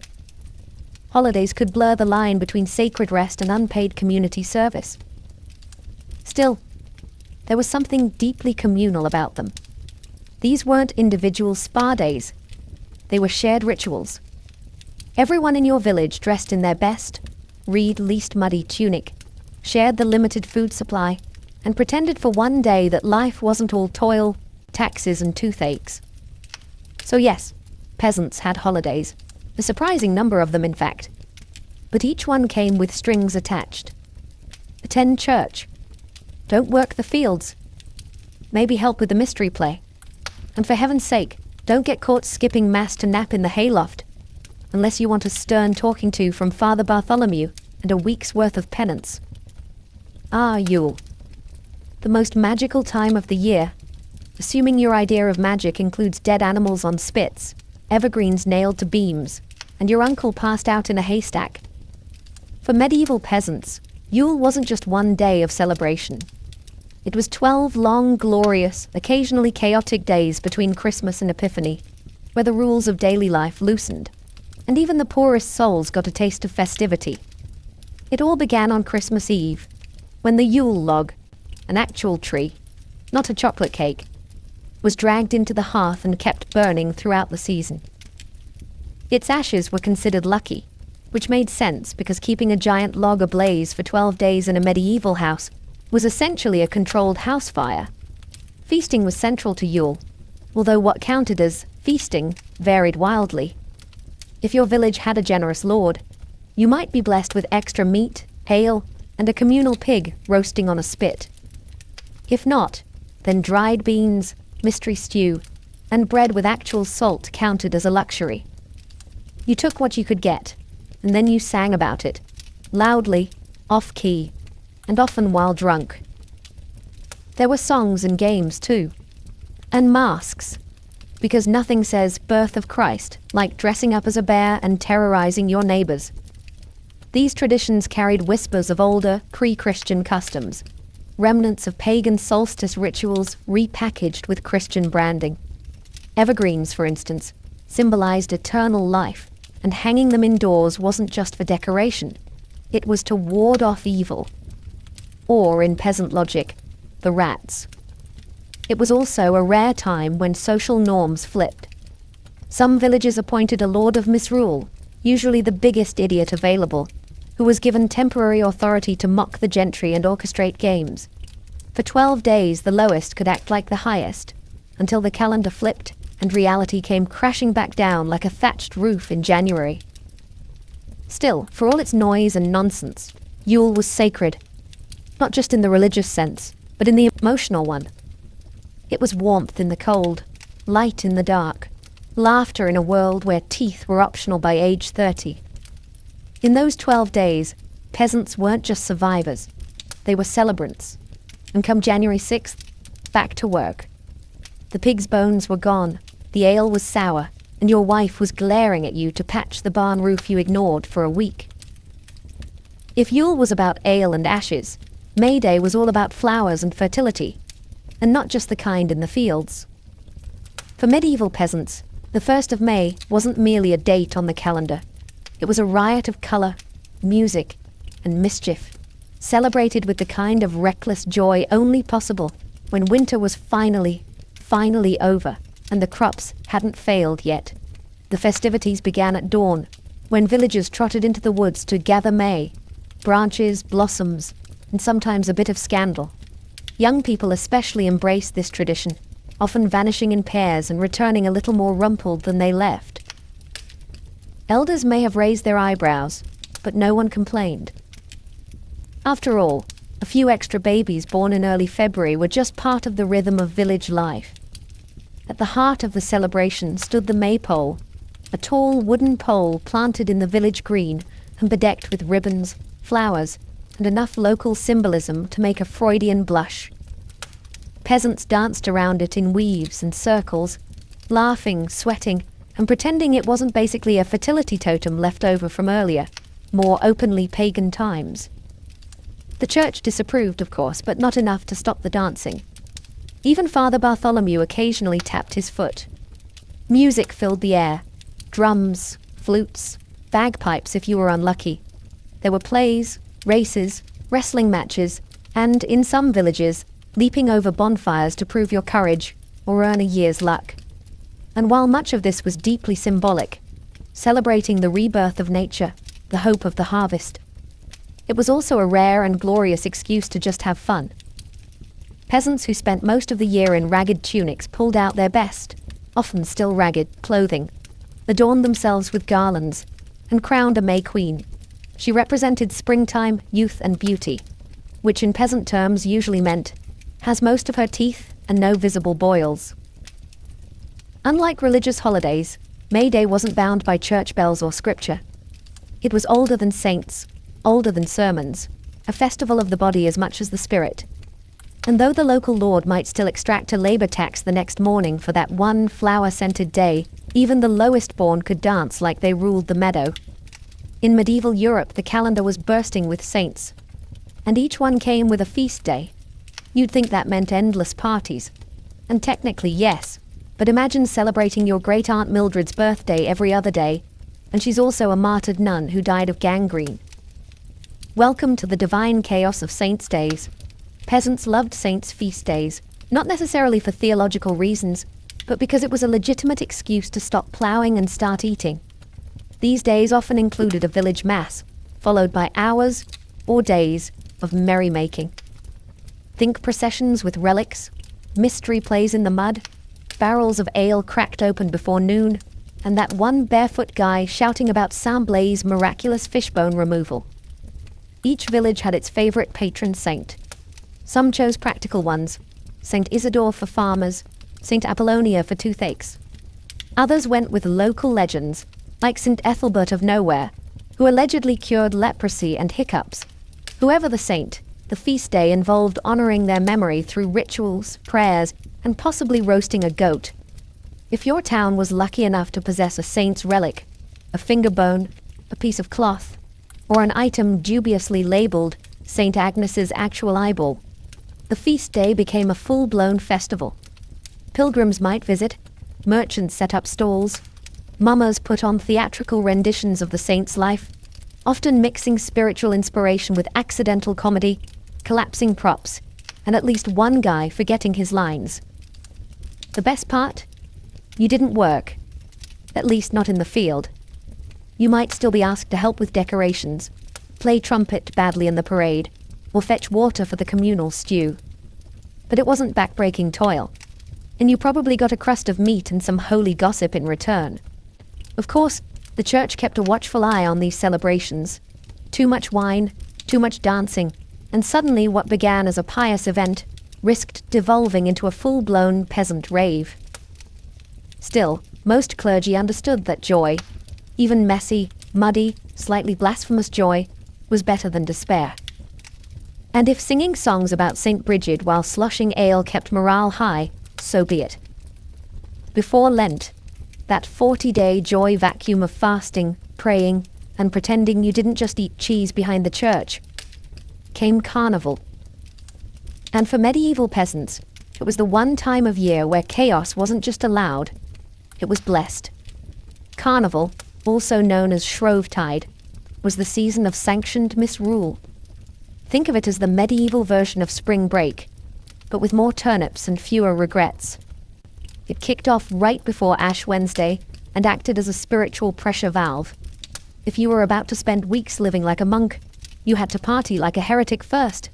Holidays could blur the line between sacred rest and unpaid community service. Still, there was something deeply communal about them. These weren't individual spa days. They were shared rituals. Everyone in your village dressed in their best, reed least muddy tunic, shared the limited food supply, and pretended for one day that life wasn't all toil, taxes, and toothaches. So yes, peasants had holidays, a surprising number of them in fact. But each one came with strings attached. Attend church. Don't work the fields. Maybe help with the mystery play. And for heaven's sake, don't get caught skipping mass to nap in the hayloft, unless you want a stern talking to from Father Bartholomew and a week's worth of penance. Ah, Yule. The most magical time of the year, assuming your idea of magic includes dead animals on spits, evergreens nailed to beams, and your uncle passed out in a haystack. For medieval peasants, Yule wasn't just one day of celebration. It was 12 long, glorious, occasionally chaotic days between Christmas and Epiphany, where the rules of daily life loosened, and even the poorest souls got a taste of festivity. It all began on Christmas Eve, when the Yule log, an actual tree, not a chocolate cake, was dragged into the hearth and kept burning throughout the season. Its ashes were considered lucky, which made sense because keeping a giant log ablaze for 12 days in a medieval house was essentially a controlled house fire. Feasting was central to Yule, although what counted as feasting varied wildly. If your village had a generous lord, you might be blessed with extra meat, ale, and a communal pig roasting on a spit. If not, then dried beans, mystery stew, and bread with actual salt counted as a luxury. You took what you could get, and then you sang about it, loudly, off-key, and often while drunk. There were songs and games too, and masks, because nothing says birth of Christ like dressing up as a bear and terrorizing your neighbors. These traditions carried whispers of older, pre-Christian customs, remnants of pagan solstice rituals repackaged with Christian branding. Evergreens, for instance, symbolized eternal life, and hanging them indoors wasn't just for decoration. It was to ward off evil. Or, in peasant logic, the rats. It was also a rare time when social norms flipped. Some villages appointed a lord of misrule, usually the biggest idiot available, who was given temporary authority to mock the gentry and orchestrate games. For 12 days, the lowest could act like the highest, until the calendar flipped and reality came crashing back down like a thatched roof in January. Still, for all its noise and nonsense, Yule was sacred. Not just in the religious sense, but in the emotional one. It was warmth in the cold, light in the dark, laughter in a world where teeth were optional by age 30. In those 12 days, peasants weren't just survivors, they were celebrants. And come January 6th, back to work. The pig's bones were gone, the ale was sour, and your wife was glaring at you to patch the barn roof you ignored for a week. If Yule was about ale and ashes, May Day was all about flowers and fertility, and not just the kind in the fields. For medieval peasants, the 1st of May wasn't merely a date on the calendar. It was a riot of colour, music, and mischief, celebrated with the kind of reckless joy only possible when winter was finally over and the crops hadn't failed yet. The festivities began at dawn, when villagers trotted into the woods to gather May, branches, blossoms, and sometimes a bit of scandal. Young people especially embraced this tradition, often vanishing in pairs and returning a little more rumpled than they left. Elders may have raised their eyebrows, but no one complained. After all, a few extra babies born in early February were just part of the rhythm of village life. At the heart of the celebration stood the maypole, a tall wooden pole planted in the village green and bedecked with ribbons, flowers, and enough local symbolism to make a Freudian blush. Peasants danced around it in weaves and circles, laughing, sweating, and pretending it wasn't basically a fertility totem left over from earlier, more openly pagan times. The church disapproved, of course, but not enough to stop the dancing. Even Father Bartholomew occasionally tapped his foot. Music filled the air. Drums, flutes, bagpipes if you were unlucky. There were plays, races, wrestling matches, and, in some villages, leaping over bonfires to prove your courage or earn a year's luck. And while much of this was deeply symbolic, celebrating the rebirth of nature, the hope of the harvest, it was also a rare and glorious excuse to just have fun. Peasants who spent most of the year in ragged tunics pulled out their best, often still ragged, clothing, adorned themselves with garlands, and crowned a May Queen. She represented springtime, youth, and beauty, which in peasant terms usually meant has most of her teeth and no visible boils. Unlike religious holidays, May Day wasn't bound by church bells or scripture. It was older than saints, older than sermons, a festival of the body as much as the spirit. And though the local lord might still extract a labor tax the next morning for that one flower-scented day, even the lowest born could dance like they ruled the meadow. In medieval Europe, the calendar was bursting with saints, and each one came with a feast day. You'd think that meant endless parties. And technically, yes, but imagine celebrating your great-aunt Mildred's birthday every other day, and she's also a martyred nun who died of gangrene. Welcome to the divine chaos of saints' days. Peasants loved saints' feast days, not necessarily for theological reasons, but because it was a legitimate excuse to stop ploughing and start eating. These days often included a village mass, followed by hours or days of merrymaking. Think processions with relics, mystery plays in the mud, barrels of ale cracked open before noon, and that one barefoot guy shouting about Saint-Blaise' miraculous fishbone removal. Each village had its favorite patron saint. Some chose practical ones, St. Isidore for farmers, St. Apollonia for toothaches. Others went with local legends, like St. Ethelbert of Nowhere, who allegedly cured leprosy and hiccups. Whoever the saint, the feast day involved honoring their memory through rituals, prayers, and possibly roasting a goat. If your town was lucky enough to possess a saint's relic, a finger bone, a piece of cloth, or an item dubiously labeled St. Agnes's actual eyeball, the feast day became a full-blown festival. Pilgrims might visit, merchants set up stalls, mummers put on theatrical renditions of the saint's life, often mixing spiritual inspiration with accidental comedy, collapsing props, and at least one guy forgetting his lines. The best part? You didn't work. At least not in the field. You might still be asked to help with decorations, play trumpet badly in the parade, or fetch water for the communal stew. But it wasn't backbreaking toil, and you probably got a crust of meat and some holy gossip in return. Of course, the church kept a watchful eye on these celebrations. Too much wine, too much dancing, and suddenly what began as a pious event risked devolving into a full-blown peasant rave. Still, most clergy understood that joy, even messy, muddy, slightly blasphemous joy, was better than despair. And if singing songs about St. Bridget while sloshing ale kept morale high, so be it. Before Lent, that 40-day joy vacuum of fasting, praying, and pretending you didn't just eat cheese behind the church, came Carnival. And for medieval peasants, it was the one time of year where chaos wasn't just allowed, it was blessed. Carnival, also known as Shrovetide, was the season of sanctioned misrule. Think of it as the medieval version of spring break, but with more turnips and fewer regrets. It kicked off right before Ash Wednesday and acted as a spiritual pressure valve. If you were about to spend weeks living like a monk, you had to party like a heretic first.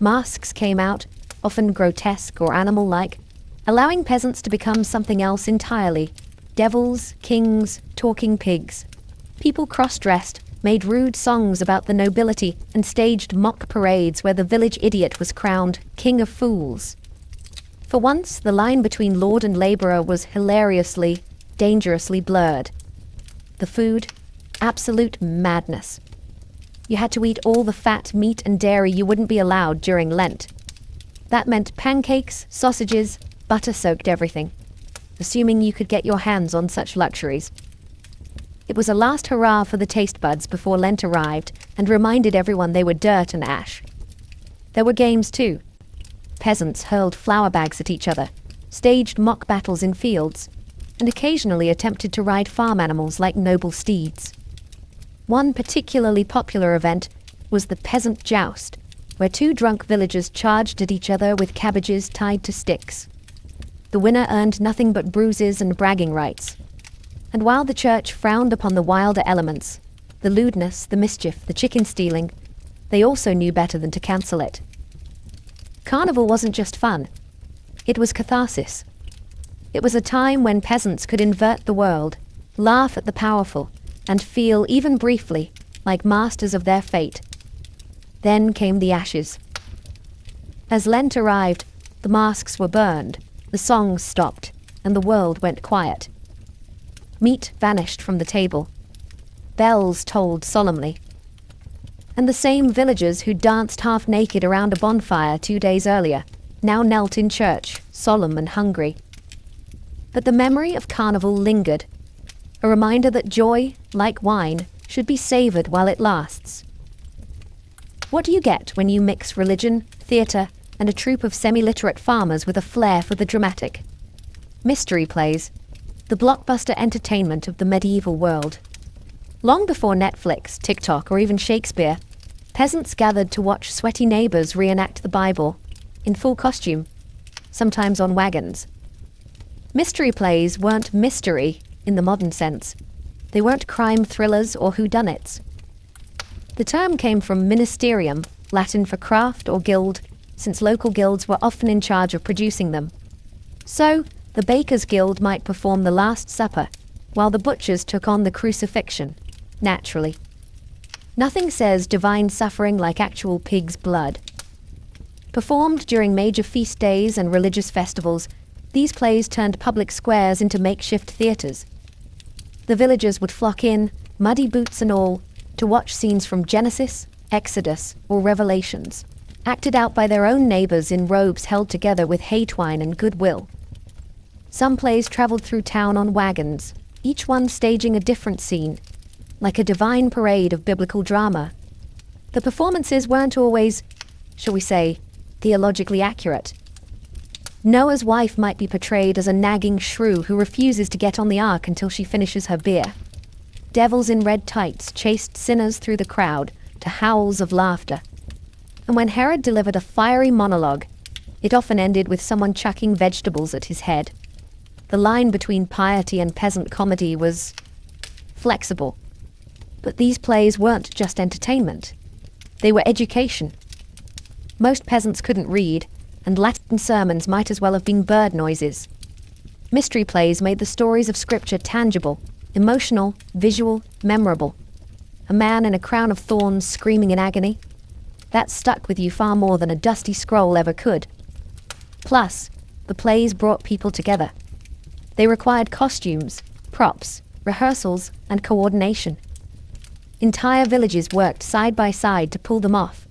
Masks came out, often grotesque or animal-like, allowing peasants to become something else entirely. Devils, kings, talking pigs. People cross-dressed, made rude songs about the nobility, and staged mock parades where the village idiot was crowned King of Fools. For once, the line between lord and laborer was hilariously, dangerously blurred. The food, absolute madness. You had to eat all the fat, meat, and dairy you wouldn't be allowed during Lent. That meant pancakes, sausages, butter-soaked everything, assuming you could get your hands on such luxuries. It was a last hurrah for the taste buds before Lent arrived and reminded everyone they were dirt and ash. There were games too. Peasants hurled flour bags at each other, staged mock battles in fields, and occasionally attempted to ride farm animals like noble steeds. One particularly popular event was the peasant joust, where two drunk villagers charged at each other with cabbages tied to sticks. The winner earned nothing but bruises and bragging rights. And while the church frowned upon the wilder elements, the lewdness, the mischief, the chicken stealing, they also knew better than to cancel it. Carnival wasn't just fun. It was catharsis. It was a time when peasants could invert the world, laugh at the powerful, and feel, even briefly, like masters of their fate. Then came the ashes. As Lent arrived, the masks were burned, the songs stopped, and the world went quiet. Meat vanished from the table. Bells tolled solemnly. And the same villagers who danced half-naked around a bonfire 2 days earlier now knelt in church, solemn and hungry. But the memory of Carnival lingered, a reminder that joy, like wine, should be savoured while it lasts. What do you get when you mix religion, theatre, and a troupe of semi-literate farmers with a flair for the dramatic? Mystery plays, the blockbuster entertainment of the medieval world. Long before Netflix, TikTok, or even Shakespeare, peasants gathered to watch sweaty neighbours reenact the Bible, in full costume, sometimes on wagons. Mystery plays weren't mystery in the modern sense. They weren't crime thrillers or whodunits. The term came from ministerium, Latin for craft or guild, since local guilds were often in charge of producing them. So, the Bakers' Guild might perform the Last Supper, while the butchers took on the crucifixion, naturally. Nothing says divine suffering like actual pig's blood. Performed during major feast days and religious festivals, these plays turned public squares into makeshift theatres. The villagers would flock in, muddy boots and all, to watch scenes from Genesis, Exodus, or Revelations, acted out by their own neighbours in robes held together with hay twine and goodwill. Some plays travelled through town on wagons, each one staging a different scene, like a divine parade of biblical drama. The performances weren't always, shall we say, theologically accurate. Noah's wife might be portrayed as a nagging shrew who refuses to get on the ark until she finishes her beer. Devils in red tights chased sinners through the crowd to howls of laughter. And when Herod delivered a fiery monologue, it often ended with someone chucking vegetables at his head. The line between piety and peasant comedy was flexible. But these plays weren't just entertainment. They were education. Most peasants couldn't read, and Latin sermons might as well have been bird noises. Mystery plays made the stories of Scripture tangible, emotional, visual, memorable. A man in a crown of thorns screaming in agony. That stuck with you far more than a dusty scroll ever could. Plus, the plays brought people together. They required costumes, props, rehearsals, and coordination. Entire villages worked side by side to pull them off,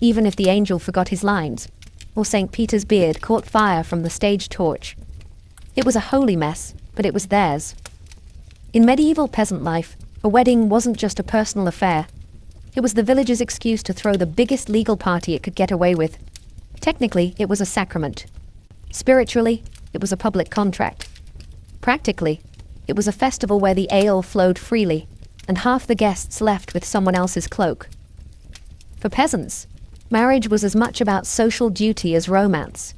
even if the angel forgot his lines, or St. Peter's beard caught fire from the stage torch. It was a holy mess, but it was theirs. In medieval peasant life, a wedding wasn't just a personal affair. It was the village's excuse to throw the biggest legal party it could get away with. Technically, it was a sacrament. Spiritually, it was a public contract. Practically, it was a festival where the ale flowed freely, and half the guests left with someone else's cloak. For peasants, marriage was as much about social duty as romance.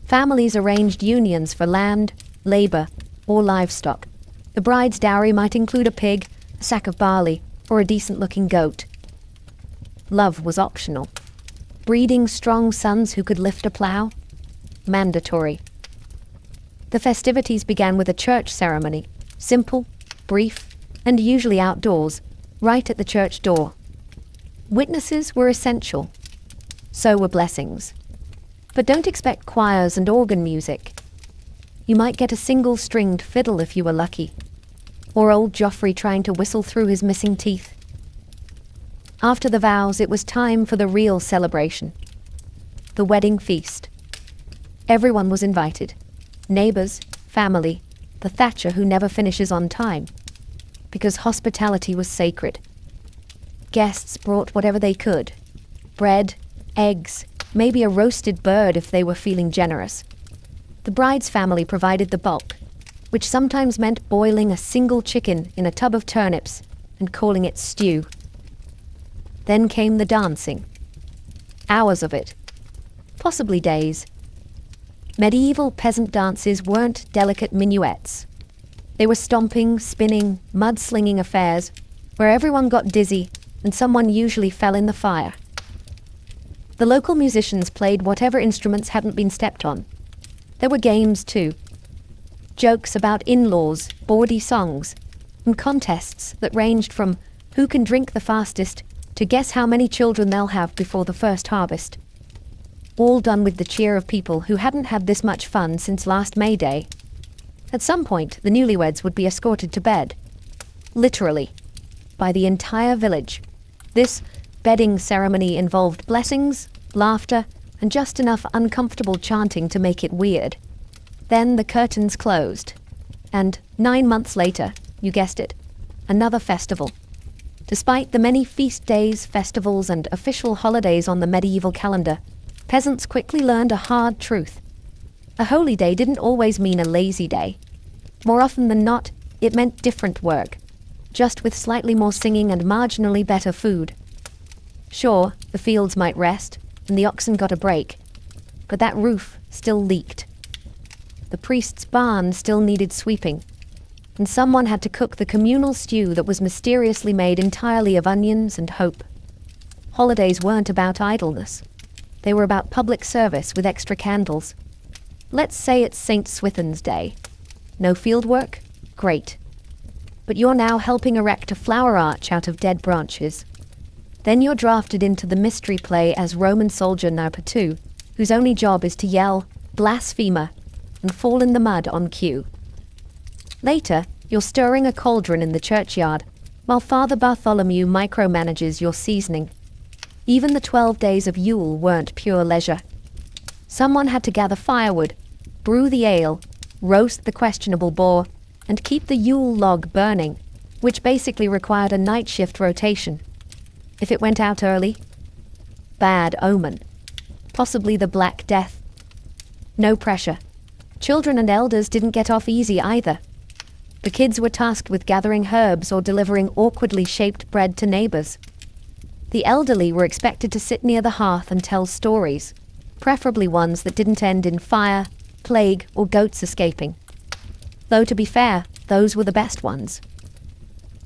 Families arranged unions for land, labor, or livestock. The bride's dowry might include a pig, a sack of barley, or a decent-looking goat. Love was optional. Breeding strong sons who could lift a plow? Mandatory. The festivities began with a church ceremony, simple, brief, and usually outdoors, right at the church door. Witnesses were essential. So were blessings. But don't expect choirs and organ music. You might get a single-stringed fiddle if you were lucky, or old Joffrey trying to whistle through his missing teeth. After the vows, it was time for the real celebration. The wedding feast. Everyone was invited. Neighbors, family, the thatcher who never finishes on time. Because hospitality was sacred. Guests brought whatever they could. Bread, eggs, maybe a roasted bird if they were feeling generous. The bride's family provided the bulk, which sometimes meant boiling a single chicken in a tub of turnips and calling it stew. Then came the dancing. Hours of it. Possibly days. Medieval peasant dances weren't delicate minuets. They were stomping, spinning, mud-slinging affairs where everyone got dizzy and someone usually fell in the fire. The local musicians played whatever instruments hadn't been stepped on. There were games too. Jokes about in-laws, bawdy songs, and contests that ranged from who can drink the fastest to guess how many children they'll have before the first harvest. All done with the cheer of people who hadn't had this much fun since last May Day. At some point, the newlyweds would be escorted to bed. Literally. By the entire village. This bedding ceremony involved blessings, laughter, and just enough uncomfortable chanting to make it weird. Then the curtains closed. And 9 months later, you guessed it, another festival. Despite the many feast days, festivals, and official holidays on the medieval calendar, peasants quickly learned a hard truth. A holy day didn't always mean a lazy day. More often than not, it meant different work, just with slightly more singing and marginally better food. Sure, the fields might rest, and the oxen got a break, but that roof still leaked. The priest's barn still needed sweeping, and someone had to cook the communal stew that was mysteriously made entirely of onions and hope. Holidays weren't about idleness. They were about public service with extra candles. Let's say it's St. Swithin's Day. No field work? Great. But you're now helping erect a flower arch out of dead branches. Then you're drafted into the mystery play as Roman soldier number 2, whose only job is to yell, "Blasphemer," and fall in the mud on cue. Later, you're stirring a cauldron in the churchyard, while Father Bartholomew micromanages your seasoning. Even the 12 days of Yule weren't pure leisure. Someone had to gather firewood, brew the ale, roast the questionable boar, and keep the Yule log burning, which basically required a night shift rotation. If it went out early, bad omen. Possibly the Black Death. No pressure. Children and elders didn't get off easy either. The kids were tasked with gathering herbs or delivering awkwardly shaped bread to neighbors. The elderly were expected to sit near the hearth and tell stories, preferably ones that didn't end in fire, plague, or goats escaping. Though to be fair, those were the best ones.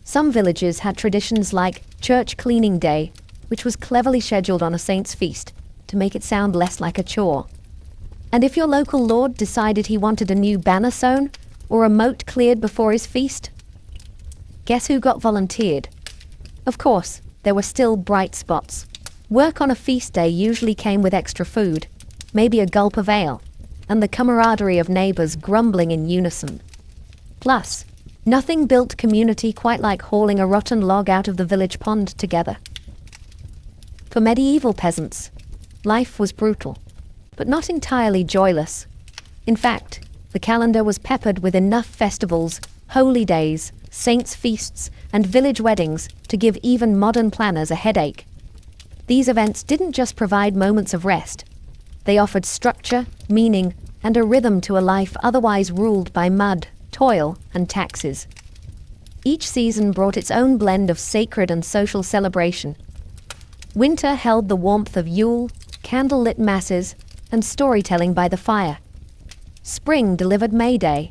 Some villages had traditions like Church Cleaning Day, which was cleverly scheduled on a saint's feast to make it sound less like a chore. And if your local lord decided he wanted a new banner sewn or a moat cleared before his feast, guess who got volunteered? Of course, there were still bright spots. Work on a feast day usually came with extra food, maybe a gulp of ale, and the camaraderie of neighbors grumbling in unison. Plus, nothing built community quite like hauling a rotten log out of the village pond together. For medieval peasants, life was brutal, but not entirely joyless. In fact, The calendar was peppered with enough festivals, holy days, saints' feasts, and village weddings to give even modern planners a headache. These events didn't just provide moments of rest. They offered structure, meaning, and a rhythm to a life otherwise ruled by mud, toil, and taxes. Each season brought its own blend of sacred and social celebration. Winter held the warmth of Yule, candle-lit masses, and storytelling by the fire. Spring delivered May Day,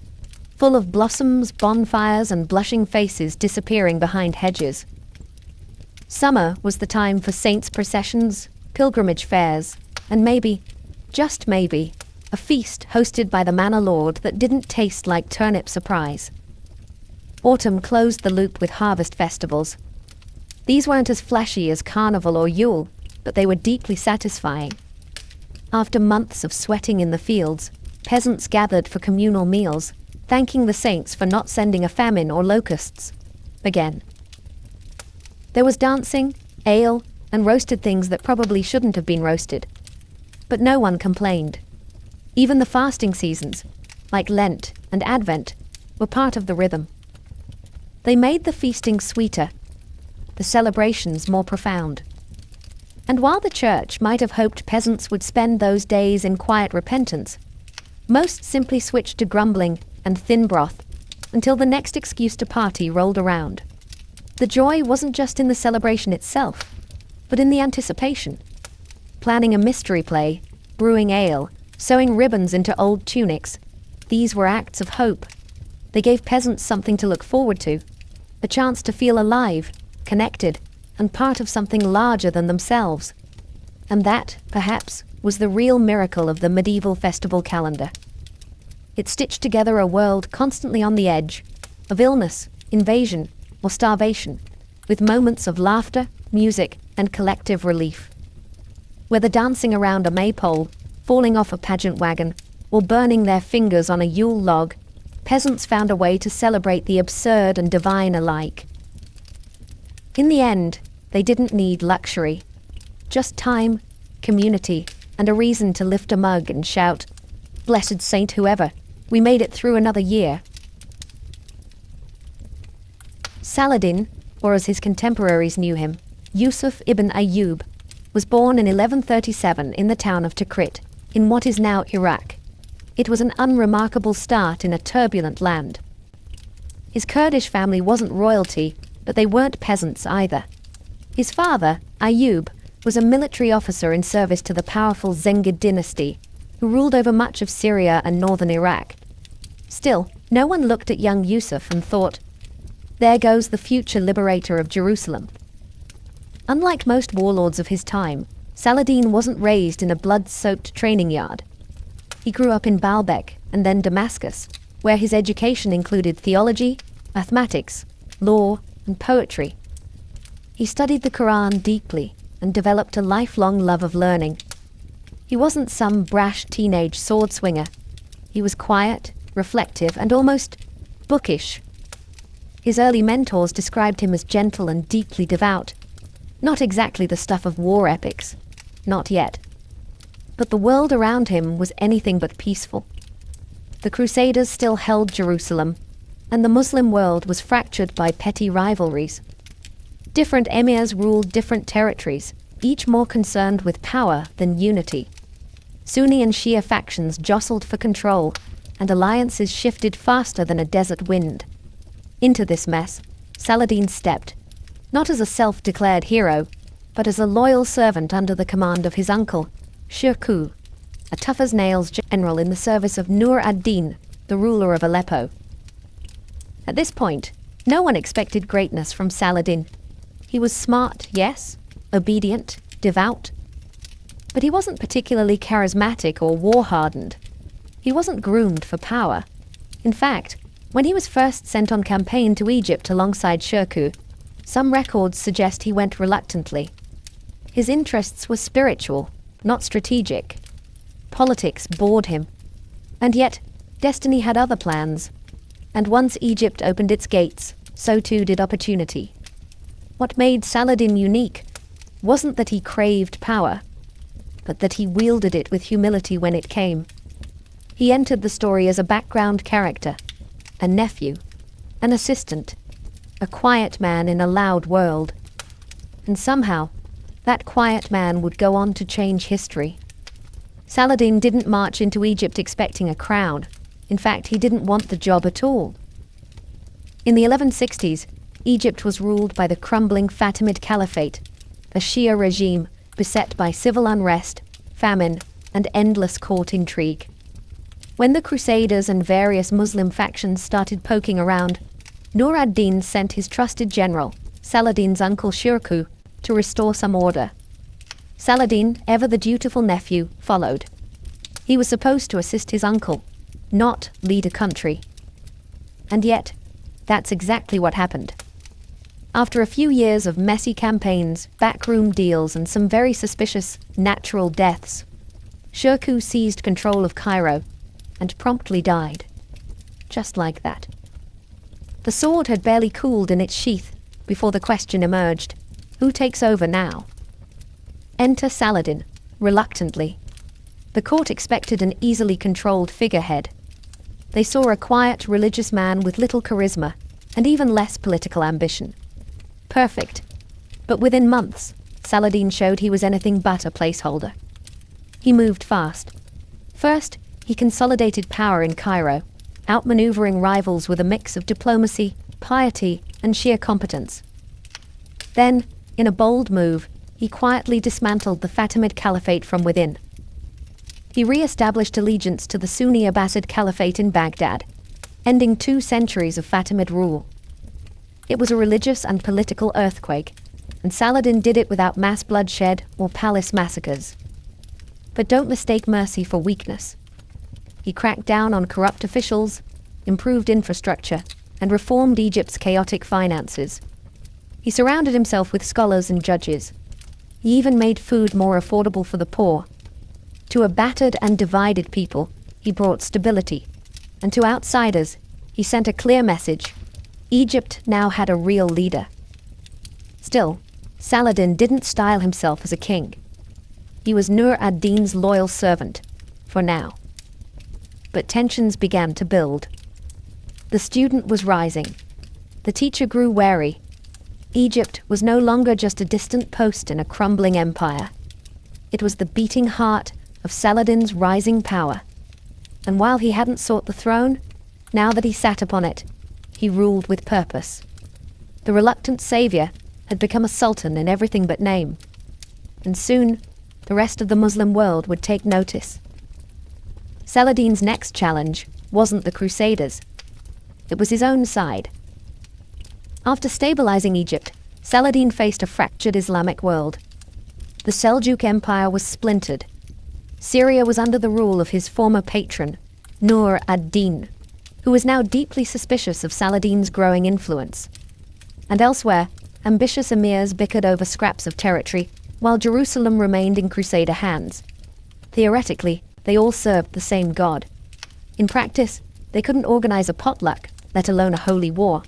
full of blossoms, bonfires, and blushing faces disappearing behind hedges. Summer was the time for saints' processions, pilgrimage fairs, and maybe, just maybe, a feast hosted by the manor lord that didn't taste like turnip surprise. Autumn closed the loop with harvest festivals. These weren't as flashy as Carnival or Yule, but they were deeply satisfying. After months of sweating in the fields, peasants gathered for communal meals, thanking the saints for not sending a famine or locusts. Again. There was dancing, ale, and roasted things that probably shouldn't have been roasted. But no one complained. Even the fasting seasons, like Lent and Advent, were part of the rhythm. They made the feasting sweeter, the celebrations more profound. And while the church might have hoped peasants would spend those days in quiet repentance, most simply switched to grumbling and thin broth until the next excuse to party rolled around. The joy wasn't just in the celebration itself, but in the anticipation. Planning a mystery play, brewing ale, sewing ribbons into old tunics, these were acts of hope. They gave peasants something to look forward to, a chance to feel alive, connected, and part of something larger than themselves. And that, perhaps, was the real miracle of the medieval festival calendar. It stitched together a world constantly on the edge of illness, invasion, or starvation, with moments of laughter, music, and collective relief. Whether dancing around a maypole, falling off a pageant wagon, or burning their fingers on a Yule log, peasants found a way to celebrate the absurd and divine alike. In the end, they didn't need luxury, just time, community, and a reason to lift a mug and shout, "Blessed Saint whoever, we made it through another year." Saladin, or as his contemporaries knew him, Yusuf ibn Ayyub, was born in 1137 in the town of Tikrit, in what is now Iraq. It was an unremarkable start in a turbulent land. His Kurdish family wasn't royalty, but they weren't peasants either. His father, Ayyub, was a military officer in service to the powerful Zengid dynasty, who ruled over much of Syria and northern Iraq. Still, no one looked at young Yusuf and thought, "There goes the future liberator of Jerusalem." Unlike most warlords of his time, Saladin wasn't raised in a blood-soaked training yard. He grew up in Baalbek and then Damascus, where his education included theology, mathematics, law, and poetry. He studied the Quran deeply and developed a lifelong love of learning. He wasn't some brash teenage sword swinger. He was quiet, reflective, and almost bookish. His early mentors described him as gentle and deeply devout. Not exactly the stuff of war epics. Not yet. But the world around him was anything but peaceful. The Crusaders still held Jerusalem, and the Muslim world was fractured by petty rivalries. Different emirs ruled different territories, each more concerned with power than unity. Sunni and Shia factions jostled for control, and alliances shifted faster than a desert wind. Into this mess, Saladin stepped, not as a self-declared hero, but as a loyal servant under the command of his uncle, Shirkuh, a tough-as-nails general in the service of Nur ad-Din, the ruler of Aleppo. At this point, no one expected greatness from Saladin. He was smart, yes, obedient, devout, but he wasn't particularly charismatic or war-hardened. He wasn't groomed for power. In fact, when he was first sent on campaign to Egypt alongside Shirkuh, some records suggest he went reluctantly. His interests were spiritual, not strategic. Politics bored him. And yet, destiny had other plans. And once Egypt opened its gates, so too did opportunity. What made Saladin unique wasn't that he craved power, but that he wielded it with humility when it came. He entered the story as a background character, a nephew, an assistant, a quiet man in a loud world. And somehow, that quiet man would go on to change history. Saladin didn't march into Egypt expecting a crown. In fact, he didn't want the job at all. In the 1160s, Egypt was ruled by the crumbling Fatimid Caliphate, a Shia regime beset by civil unrest, famine, and endless court intrigue. When the Crusaders and various Muslim factions started poking around, Nur ad-Din sent his trusted general, Saladin's uncle Shirkuh, to restore some order. Saladin, ever the dutiful nephew, followed. He was supposed to assist his uncle, not lead a country. And yet, that's exactly what happened. After a few years of messy campaigns, backroom deals, and some very suspicious natural deaths, Shirkuh seized control of Cairo and promptly died. Just like that. The sword had barely cooled in its sheath before the question emerged, who takes over now? Enter Saladin, reluctantly. The court expected an easily controlled figurehead. They saw a quiet, religious man with little charisma and even less political ambition. Perfect. But within months, Saladin showed he was anything but a placeholder. He moved fast. First, he consolidated power in Cairo, outmaneuvering rivals with a mix of diplomacy, piety, and sheer competence. Then, in a bold move, he quietly dismantled the Fatimid Caliphate from within. He re-established allegiance to the Sunni Abbasid Caliphate in Baghdad, ending 2 centuries of Fatimid rule. It was a religious and political earthquake, and Saladin did it without mass bloodshed or palace massacres. But don't mistake mercy for weakness. He cracked down on corrupt officials, improved infrastructure, and reformed Egypt's chaotic finances. He surrounded himself with scholars and judges. He even made food more affordable for the poor. To a battered and divided people, he brought stability. And to outsiders, he sent a clear message. Egypt now had a real leader. Still, Saladin didn't style himself as a king. He was Nur ad-Din's loyal servant, for now. But tensions began to build. The student was rising. The teacher grew wary. Egypt was no longer just a distant post in a crumbling empire. It was the beating heart of Saladin's rising power. And while he hadn't sought the throne, now that he sat upon it, he ruled with purpose. The reluctant savior had become a sultan in everything but name. And soon, the rest of the Muslim world would take notice. Saladin's next challenge wasn't the Crusaders. It was his own side. After stabilizing Egypt, Saladin faced a fractured Islamic world. The Seljuk Empire was splintered. Syria was under the rule of his former patron, Nur ad-Din, who was now deeply suspicious of Saladin's growing influence. And elsewhere, ambitious emirs bickered over scraps of territory, while Jerusalem remained in Crusader hands. Theoretically, they all served the same god. In practice, they couldn't organize a potluck, let alone a holy war.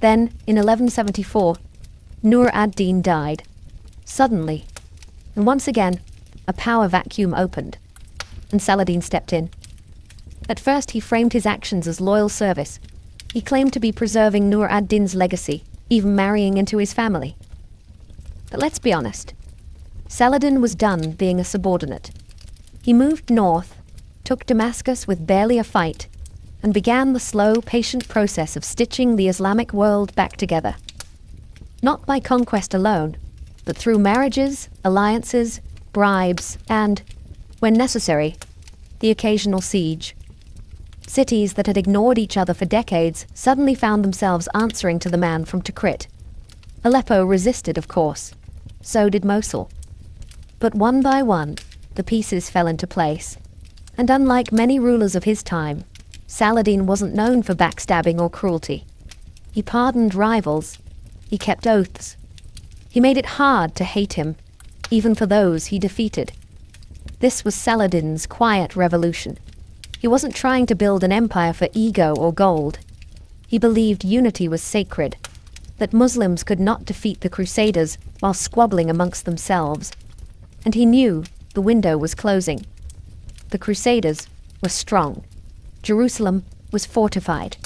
Then, in 1174, Nur ad-Din died. Suddenly. And once again, a power vacuum opened. And Saladin stepped in. At first, he framed his actions as loyal service. He claimed to be preserving Nur ad-Din's legacy, even marrying into his family. But let's be honest. Saladin was done being a subordinate. He moved north, took Damascus with barely a fight, and began the slow, patient process of stitching the Islamic world back together. Not by conquest alone, but through marriages, alliances, bribes, and, when necessary, the occasional siege. Cities that had ignored each other for decades suddenly found themselves answering to the man from Tikrit. Aleppo resisted, of course. So did Mosul. But one by one, the pieces fell into place. And unlike many rulers of his time, Saladin wasn't known for backstabbing or cruelty. He pardoned rivals. He kept oaths. He made it hard to hate him, even for those he defeated. This was Saladin's quiet revolution. He wasn't trying to build an empire for ego or gold. He believed unity was sacred, that Muslims could not defeat the Crusaders while squabbling amongst themselves. And he knew the window was closing. The Crusaders were strong. Jerusalem was fortified.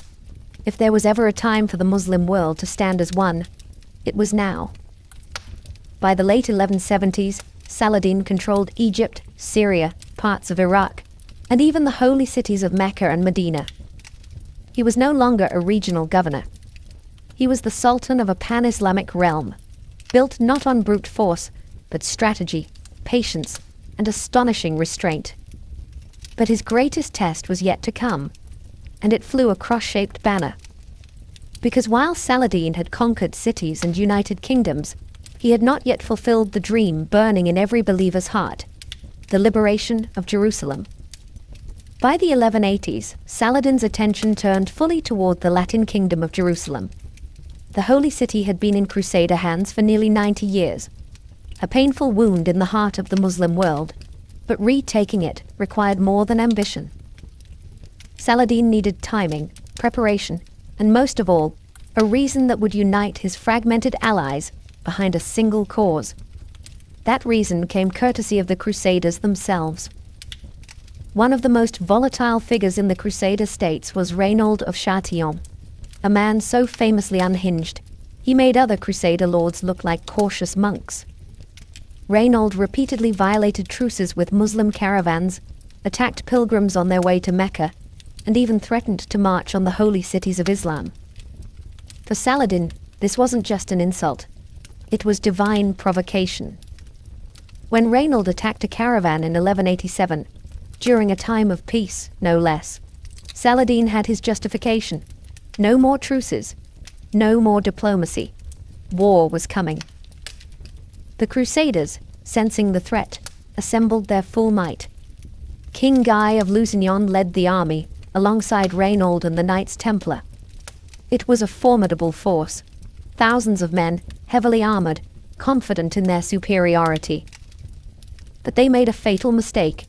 If there was ever a time for the Muslim world to stand as one, it was now. By the late 1170s, Saladin controlled Egypt, Syria, parts of Iraq, and even the holy cities of Mecca and Medina. He was no longer a regional governor. He was the sultan of a pan-Islamic realm, built not on brute force, but strategy, patience, and astonishing restraint. But his greatest test was yet to come, and it flew a cross-shaped banner. Because while Saladin had conquered cities and united kingdoms, he had not yet fulfilled the dream burning in every believer's heart, the liberation of Jerusalem. By the 1180s, Saladin's attention turned fully toward the Latin kingdom of Jerusalem. The holy city had been in Crusader hands for nearly 90 years, a painful wound in the heart of the Muslim world, but retaking it required more than ambition. Saladin needed timing, preparation, and most of all, a reason that would unite his fragmented allies behind a single cause. That reason came courtesy of the Crusaders themselves. One of the most volatile figures in the Crusader states was Reynold of Chatillon, a man so famously unhinged, he made other Crusader lords look like cautious monks. Reynold repeatedly violated truces with Muslim caravans, attacked pilgrims on their way to Mecca, and even threatened to march on the holy cities of Islam. For Saladin, this wasn't just an insult. It was divine provocation. When Reynold attacked a caravan in 1187, during a time of peace, no less, Saladin had his justification. No more truces, no more diplomacy. War was coming. The Crusaders, sensing the threat, assembled their full might. King Guy of Lusignan led the army, alongside Reynold and the Knights Templar. It was a formidable force, thousands of men, heavily armored, confident in their superiority. But they made a fatal mistake.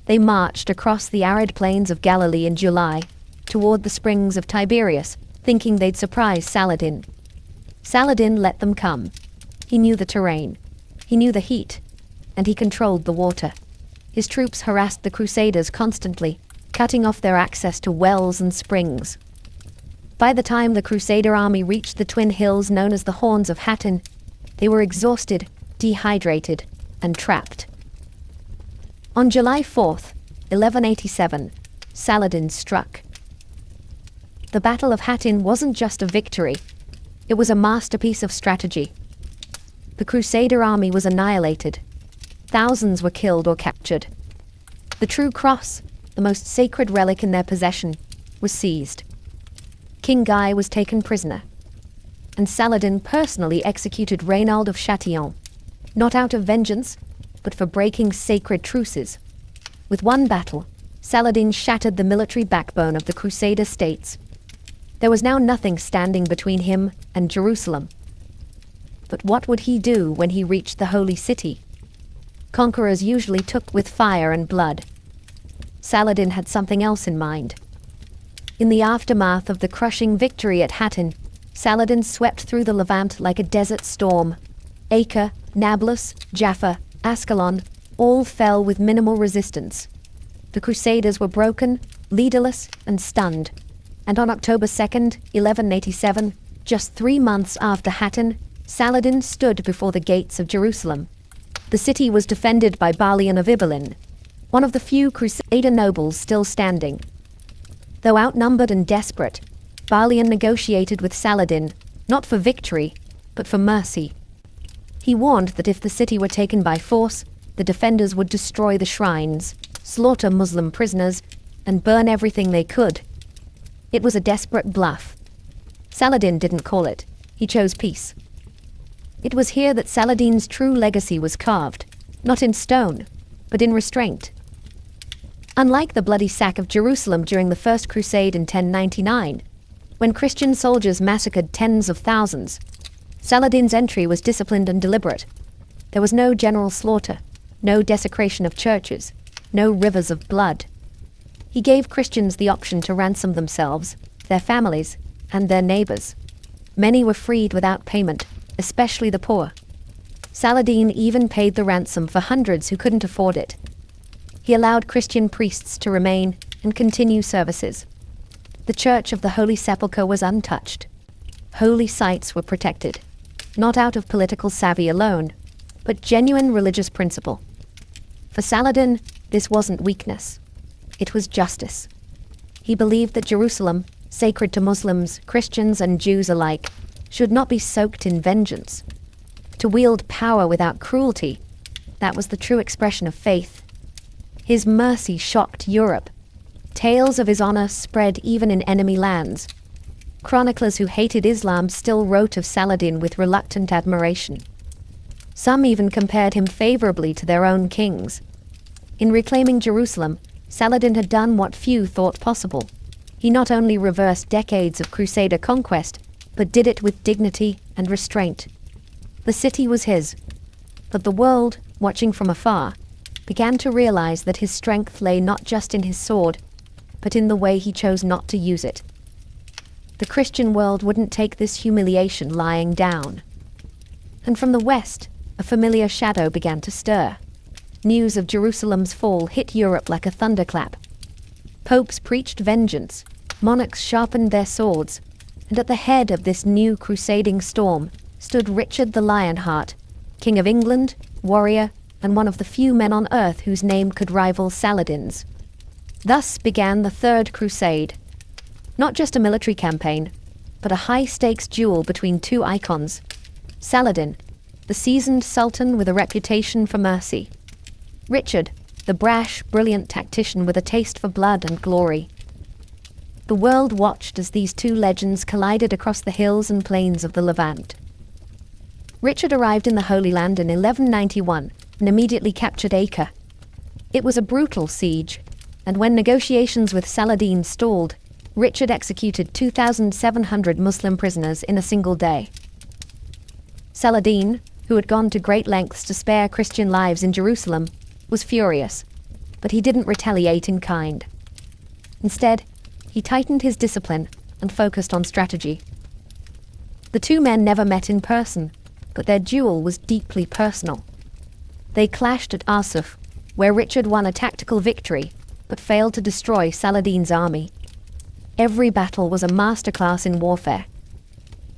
They marched across the arid plains of Galilee in July, toward the springs of Tiberias, thinking they'd surprise Saladin. Saladin let them come. He knew the terrain, he knew the heat, and he controlled the water. His troops harassed the Crusaders constantly, cutting off their access to wells and springs. By the time the Crusader army reached the twin hills known as the Horns of Hattin, they were exhausted, dehydrated, and trapped. On July 4th, 1187, Saladin struck. The Battle of Hattin wasn't just a victory, it was a masterpiece of strategy. The Crusader army was annihilated. Thousands were killed or captured. The true cross, the most sacred relic in their possession, was seized. King Guy was taken prisoner, and Saladin personally executed Reynold of Chatillon, not out of vengeance, but for breaking sacred truces. With one battle, Saladin shattered the military backbone of the Crusader states. There was now nothing standing between him and Jerusalem. But what would he do when he reached the holy city? Conquerors usually took with fire and blood. Saladin had something else in mind. In the aftermath of the crushing victory at Hattin, Saladin swept through the Levant like a desert storm. Acre, Nablus, Jaffa, Ascalon, all fell with minimal resistance. The Crusaders were broken, leaderless, and stunned. And on October 2nd, 1187, just 3 months after Hattin, Saladin stood before the gates of Jerusalem. The city was defended by Balian of Ibelin, one of the few Crusader nobles still standing. Though outnumbered and desperate, Balian negotiated with Saladin, not for victory, but for mercy. He warned that if the city were taken by force, the defenders would destroy the shrines, slaughter Muslim prisoners, and burn everything they could. It was a desperate bluff. Saladin didn't call it. He chose peace. It was here that Saladin's true legacy was carved, not in stone, but in restraint. Unlike the bloody sack of Jerusalem during the First Crusade in 1099, when Christian soldiers massacred tens of thousands, Saladin's entry was disciplined and deliberate. There was no general slaughter, no desecration of churches, no rivers of blood. He gave Christians the option to ransom themselves, their families, and their neighbors. Many were freed without payment, especially the poor. Saladin even paid the ransom for hundreds who couldn't afford it. He allowed Christian priests to remain and continue services. The Church of the Holy Sepulchre was untouched. Holy sites were protected, not out of political savvy alone, but genuine religious principle. For Saladin, this wasn't weakness. It was justice. He believed that Jerusalem, sacred to Muslims, Christians, and Jews alike, should not be soaked in vengeance. To wield power without cruelty, that was the true expression of faith. His mercy shocked Europe. Tales of his honor spread even in enemy lands. Chroniclers who hated Islam still wrote of Saladin with reluctant admiration. Some even compared him favorably to their own kings. In reclaiming Jerusalem, Saladin had done what few thought possible. He not only reversed decades of Crusader conquest, but did it with dignity and restraint. The city was his, but the world, watching from afar, began to realize that his strength lay not just in his sword, but in the way he chose not to use it. The Christian world wouldn't take this humiliation lying down. And from the west, a familiar shadow began to stir. News of Jerusalem's fall hit Europe like a thunderclap. Popes preached vengeance, monarchs sharpened their swords, and at the head of this new crusading storm stood Richard the Lionheart, King of England, warrior, and one of the few men on earth whose name could rival Saladin's. Thus began the Third Crusade. Not just a military campaign, but a high-stakes duel between two icons. Saladin, the seasoned sultan with a reputation for mercy. Richard, the brash, brilliant tactician with a taste for blood and glory. The world watched as these two legends collided across the hills and plains of the Levant. Richard arrived in the Holy Land in 1191 and immediately captured Acre. It was a brutal siege, and when negotiations with Saladin stalled, Richard executed 2,700 Muslim prisoners in a single day. Saladin, who had gone to great lengths to spare Christian lives in Jerusalem, was furious, but he didn't retaliate in kind. Instead, he tightened his discipline and focused on strategy. The two men never met in person, but their duel was deeply personal. They clashed at Arsuf, where Richard won a tactical victory, but failed to destroy Saladin's army. Every battle was a masterclass in warfare.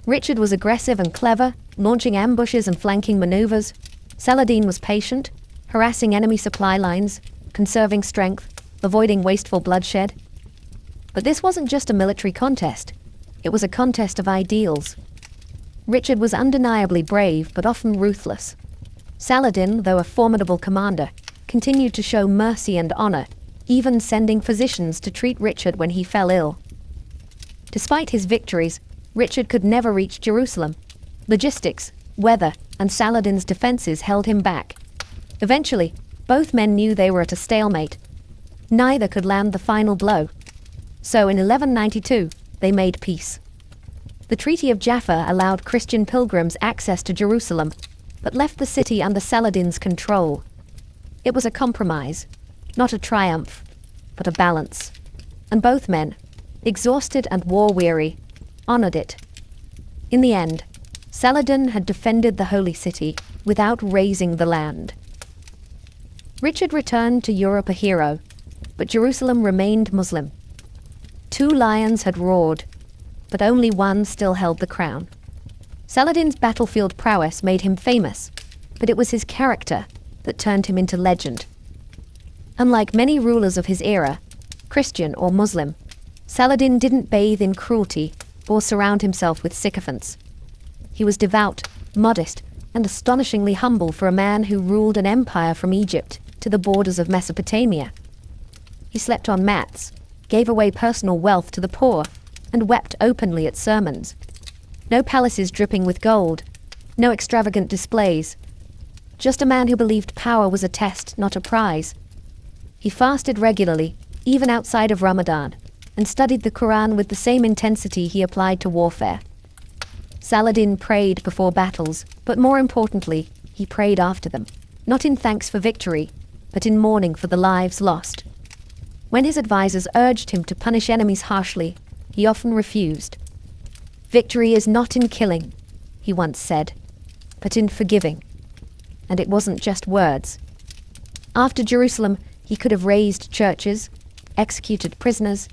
Richard was aggressive and clever, launching ambushes and flanking maneuvers. Saladin was patient, harassing enemy supply lines, conserving strength, avoiding wasteful bloodshed. But this wasn't just a military contest. It was a contest of ideals. Richard was undeniably brave, but often ruthless. Saladin, though a formidable commander, continued to show mercy and honor, even sending physicians to treat Richard when he fell ill. Despite his victories, Richard could never reach Jerusalem. Logistics, weather, and Saladin's defenses held him back. Eventually, both men knew they were at a stalemate. Neither could land the final blow. So in 1192, they made peace. The Treaty of Jaffa allowed Christian pilgrims access to Jerusalem, but left the city under Saladin's control. It was a compromise, not a triumph, but a balance. And both men, exhausted and war-weary, honored it. In the end, Saladin had defended the Holy City without razing the land. Richard returned to Europe a hero, but Jerusalem remained Muslim. Two lions had roared, but only one still held the crown. Saladin's battlefield prowess made him famous, but it was his character that turned him into legend. Unlike many rulers of his era, Christian or Muslim, Saladin didn't bathe in cruelty or surround himself with sycophants. He was devout, modest, and astonishingly humble for a man who ruled an empire from Egypt to the borders of Mesopotamia. He slept on mats, gave away personal wealth to the poor, and wept openly at sermons. No palaces dripping with gold, no extravagant displays. Just a man who believed power was a test, not a prize. He fasted regularly, even outside of Ramadan, and studied the Quran with the same intensity he applied to warfare. Saladin prayed before battles, but more importantly, he prayed after them, not in thanks for victory, but in mourning for the lives lost. When his advisors urged him to punish enemies harshly, he often refused. "Victory is not in killing," he once said, "but in forgiving." And it wasn't just words. After Jerusalem, He could have razed churches, executed prisoners,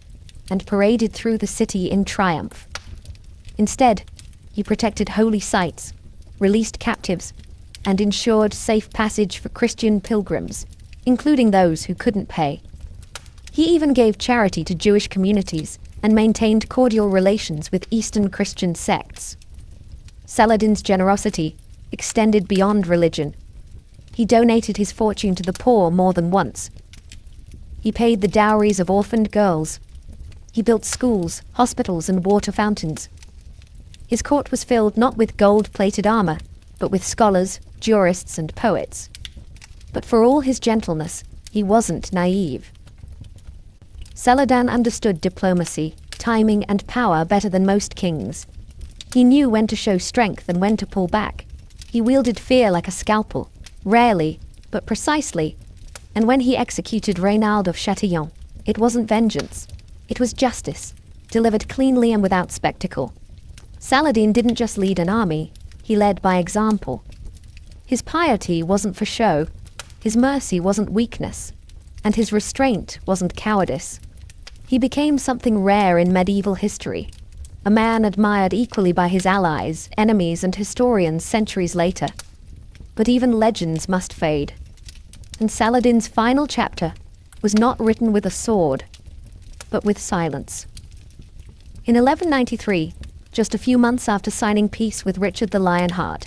and paraded through the city in triumph. Instead, he protected holy sites, released captives, and ensured safe passage for Christian pilgrims, including those who couldn't pay. He even gave charity to Jewish communities and maintained cordial relations with Eastern Christian sects. Saladin's generosity extended beyond religion. He donated his fortune to the poor more than once. He paid the dowries of orphaned girls. He built schools, hospitals, and water fountains. His court was filled not with gold-plated armor, but with scholars, jurists, and poets. But for all his gentleness, he wasn't naive. Saladin understood diplomacy, timing, and power better than most kings. He knew when to show strength and when to pull back. He wielded fear like a scalpel, rarely, but precisely. And when he executed Reynald of Châtillon, it wasn't vengeance. It was justice, delivered cleanly and without spectacle. Saladin didn't just lead an army, he led by example. His piety wasn't for show, his mercy wasn't weakness, and his restraint wasn't cowardice. He became something rare in medieval history, a man admired equally by his allies, enemies, and historians centuries later. But even legends must fade. And Saladin's final chapter was not written with a sword, but with silence. In 1193, just a few months after signing peace with Richard the Lionheart,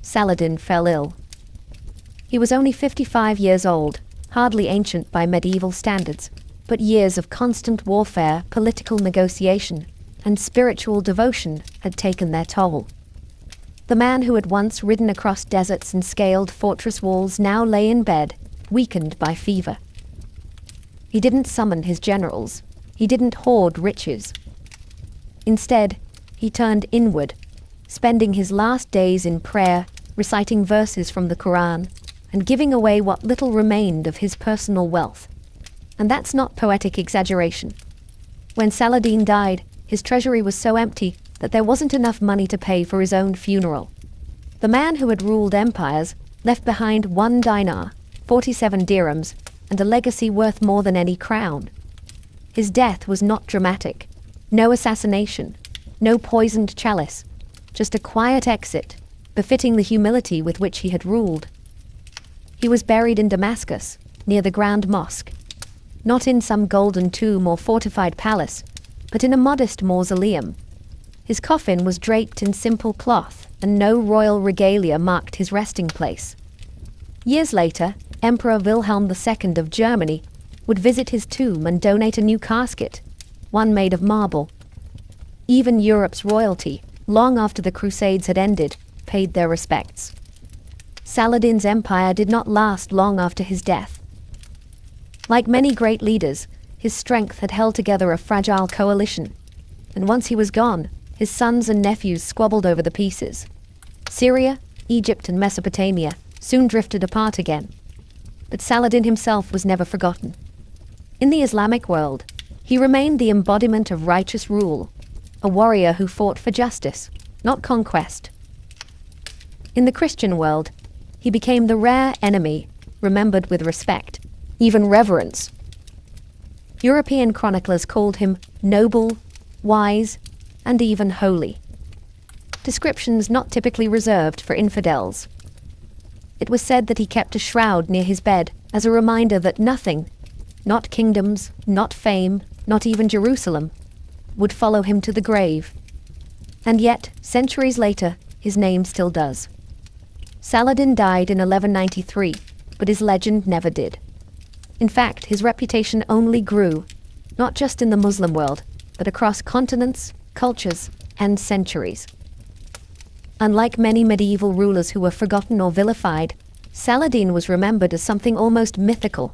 Saladin fell ill. He was only 55 years old, hardly ancient by medieval standards, but years of constant warfare, political negotiation, and spiritual devotion had taken their toll. The man who had once ridden across deserts and scaled fortress walls now lay in bed, weakened by fever. He didn't summon his generals. He didn't hoard riches. Instead, he turned inward, spending his last days in prayer, reciting verses from the Quran, and giving away what little remained of his personal wealth. And that's not poetic exaggeration. When Saladin died, his treasury was so empty that there wasn't enough money to pay for his own funeral. The man who had ruled empires left behind 1 dinar, 47 dirhams, and a legacy worth more than any crown. His death was not dramatic. No assassination, no poisoned chalice, just a quiet exit, befitting the humility with which he had ruled. He was buried in Damascus, near the Grand Mosque, not in some golden tomb or fortified palace, but in a modest mausoleum. His coffin was draped in simple cloth, and no royal regalia marked his resting place. Years later, Emperor Wilhelm II of Germany would visit his tomb and donate a new casket, one made of marble. Even Europe's royalty, long after the Crusades had ended, paid their respects. Saladin's empire did not last long after his death. Like many great leaders, his strength had held together a fragile coalition, and once he was gone, his sons and nephews squabbled over the pieces. Syria, Egypt, and Mesopotamia soon drifted apart again. But Saladin himself was never forgotten. In the Islamic world, he remained the embodiment of righteous rule, a warrior who fought for justice, not conquest. In the Christian world, he became the rare enemy, remembered with respect, even reverence. European chroniclers called him noble, wise, and even holy. Descriptions not typically reserved for infidels. It was said that he kept a shroud near his bed as a reminder that nothing, not kingdoms, not fame, not even Jerusalem, would follow him to the grave. And yet, centuries later, his name still does. Saladin died in 1193, but his legend never did. In fact, his reputation only grew, not just in the Muslim world, but across continents, cultures, and centuries. Unlike many medieval rulers who were forgotten or vilified, Saladin was remembered as something almost mythical,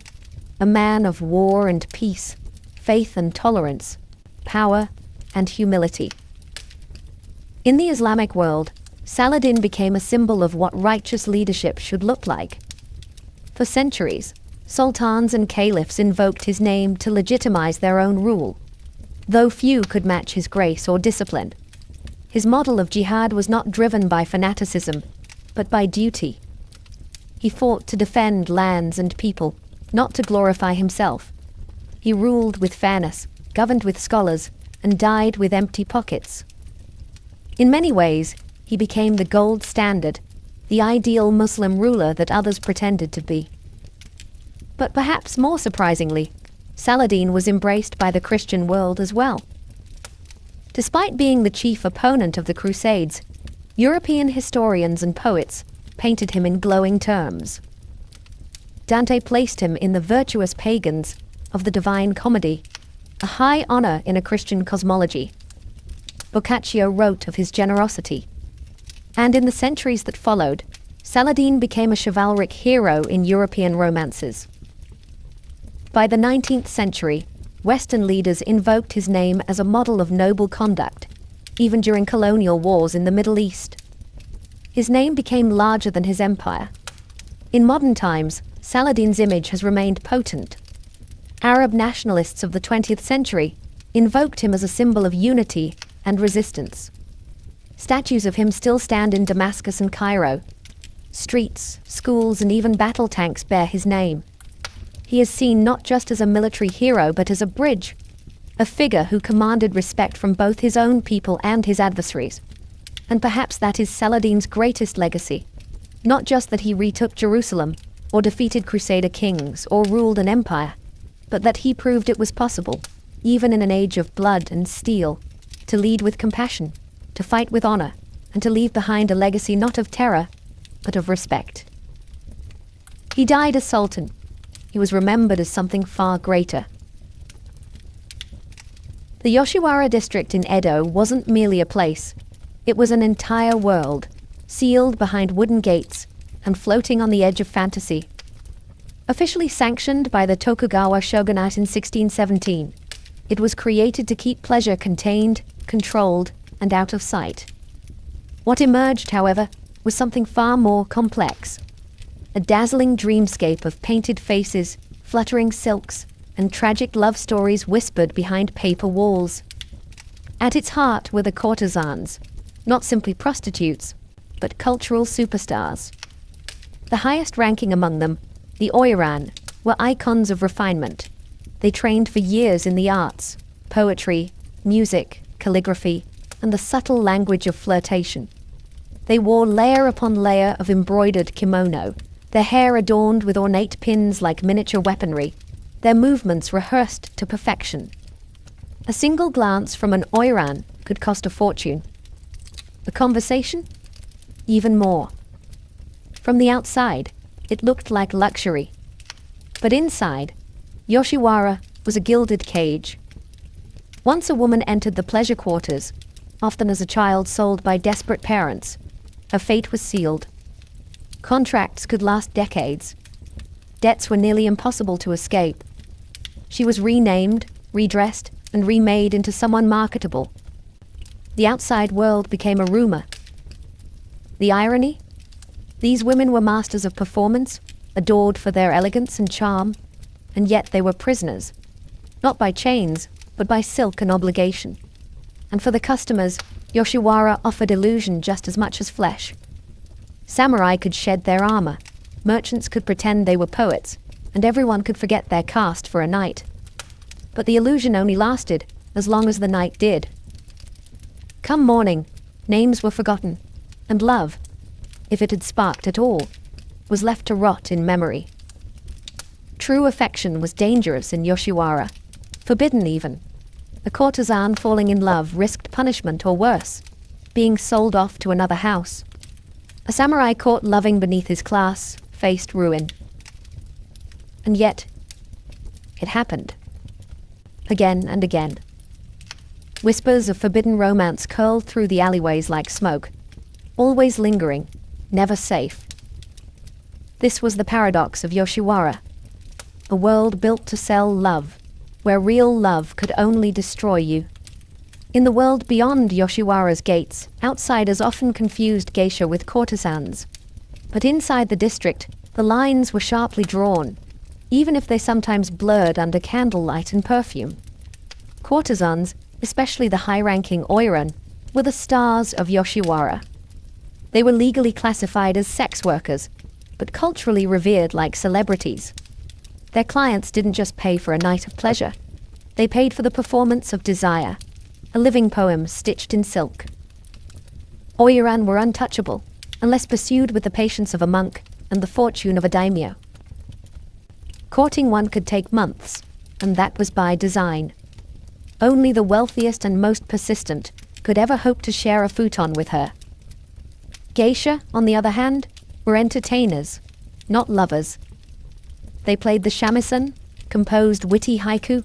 a man of war and peace, faith and tolerance, power and humility. In the Islamic world, Saladin became a symbol of what righteous leadership should look like. For centuries, sultans and caliphs invoked his name to legitimize their own rule, though few could match his grace or discipline. His model of jihad was not driven by fanaticism, but by duty. He fought to defend lands and people, not to glorify himself. He ruled with fairness, governed with scholars, and died with empty pockets. In many ways, he became the gold standard, the ideal Muslim ruler that others pretended to be. But perhaps more surprisingly, Saladin was embraced by the Christian world as well. Despite being the chief opponent of the Crusades, European historians and poets painted him in glowing terms. Dante placed him in the virtuous pagans of the Divine Comedy, a high honor in a Christian cosmology. Boccaccio wrote of his generosity. And in the centuries that followed, Saladin became a chivalric hero in European romances. By the 19th century, Western leaders invoked his name as a model of noble conduct, even during colonial wars in the Middle East. His name became larger than his empire. In modern times, Saladin's image has remained potent. Arab nationalists of the 20th century invoked him as a symbol of unity and resistance. Statues of him still stand in Damascus and Cairo. Streets, schools, and even battle tanks bear his name. He is seen not just as a military hero but as a bridge, a figure who commanded respect from both his own people and his adversaries. And perhaps that is Saladin's greatest legacy. Not just that he retook Jerusalem, or defeated Crusader kings, or ruled an empire, but that he proved it was possible, even in an age of blood and steel, to lead with compassion, to fight with honor, and to leave behind a legacy not of terror, but of respect. He died as Sultan. He was remembered as something far greater. The Yoshiwara district in Edo wasn't merely a place. It was an entire world, sealed behind wooden gates and floating on the edge of fantasy. Officially sanctioned by the Tokugawa shogunate in 1617, it was created to keep pleasure contained, controlled, and out of sight. What emerged, however, was something far more complex. A dazzling dreamscape of painted faces, fluttering silks, and tragic love stories whispered behind paper walls. At its heart were the courtesans, not simply prostitutes, but cultural superstars. The highest ranking among them, the oiran, were icons of refinement. They trained for years in the arts, poetry, music, calligraphy, and the subtle language of flirtation. They wore layer upon layer of embroidered kimono, their hair adorned with ornate pins like miniature weaponry, their movements rehearsed to perfection. A single glance from an oiran could cost a fortune. A conversation? Even more. From the outside, it looked like luxury. But inside, Yoshiwara was a gilded cage. Once a woman entered the pleasure quarters, often as a child sold by desperate parents, her fate was sealed. Contracts could last decades. Debts were nearly impossible to escape. She was renamed, redressed, and remade into someone marketable. The outside world became a rumor. The irony? These women were masters of performance, adored for their elegance and charm, and yet they were prisoners, not by chains, but by silk and obligation. And for the customers, Yoshiwara offered illusion just as much as flesh. Samurai could shed their armor, merchants could pretend they were poets, and everyone could forget their caste for a night. But the illusion only lasted as long as the night did. Come morning, names were forgotten, and love, if it had sparked at all, was left to rot in memory. True affection was dangerous in Yoshiwara, forbidden even. A courtesan falling in love risked punishment or worse, being sold off to another house. A samurai caught loving beneath his class faced ruin. And yet, it happened. Again and again. Whispers of forbidden romance curled through the alleyways like smoke, always lingering, never safe. This was the paradox of Yoshiwara, a world built to sell love, where real love could only destroy you. In the world beyond Yoshiwara's gates, outsiders often confused geisha with courtesans. But inside the district, the lines were sharply drawn, even if they sometimes blurred under candlelight and perfume. Courtesans, especially the high-ranking oiran, were the stars of Yoshiwara. They were legally classified as sex workers, but culturally revered like celebrities. Their clients didn't just pay for a night of pleasure. They paid for the performance of desire, a living poem stitched in silk. Oiran were untouchable, unless pursued with the patience of a monk and the fortune of a daimyo. Courting one could take months, and that was by design. Only the wealthiest and most persistent could ever hope to share a futon with her. Geisha, on the other hand, were entertainers, not lovers. They played the shamisen, composed witty haiku,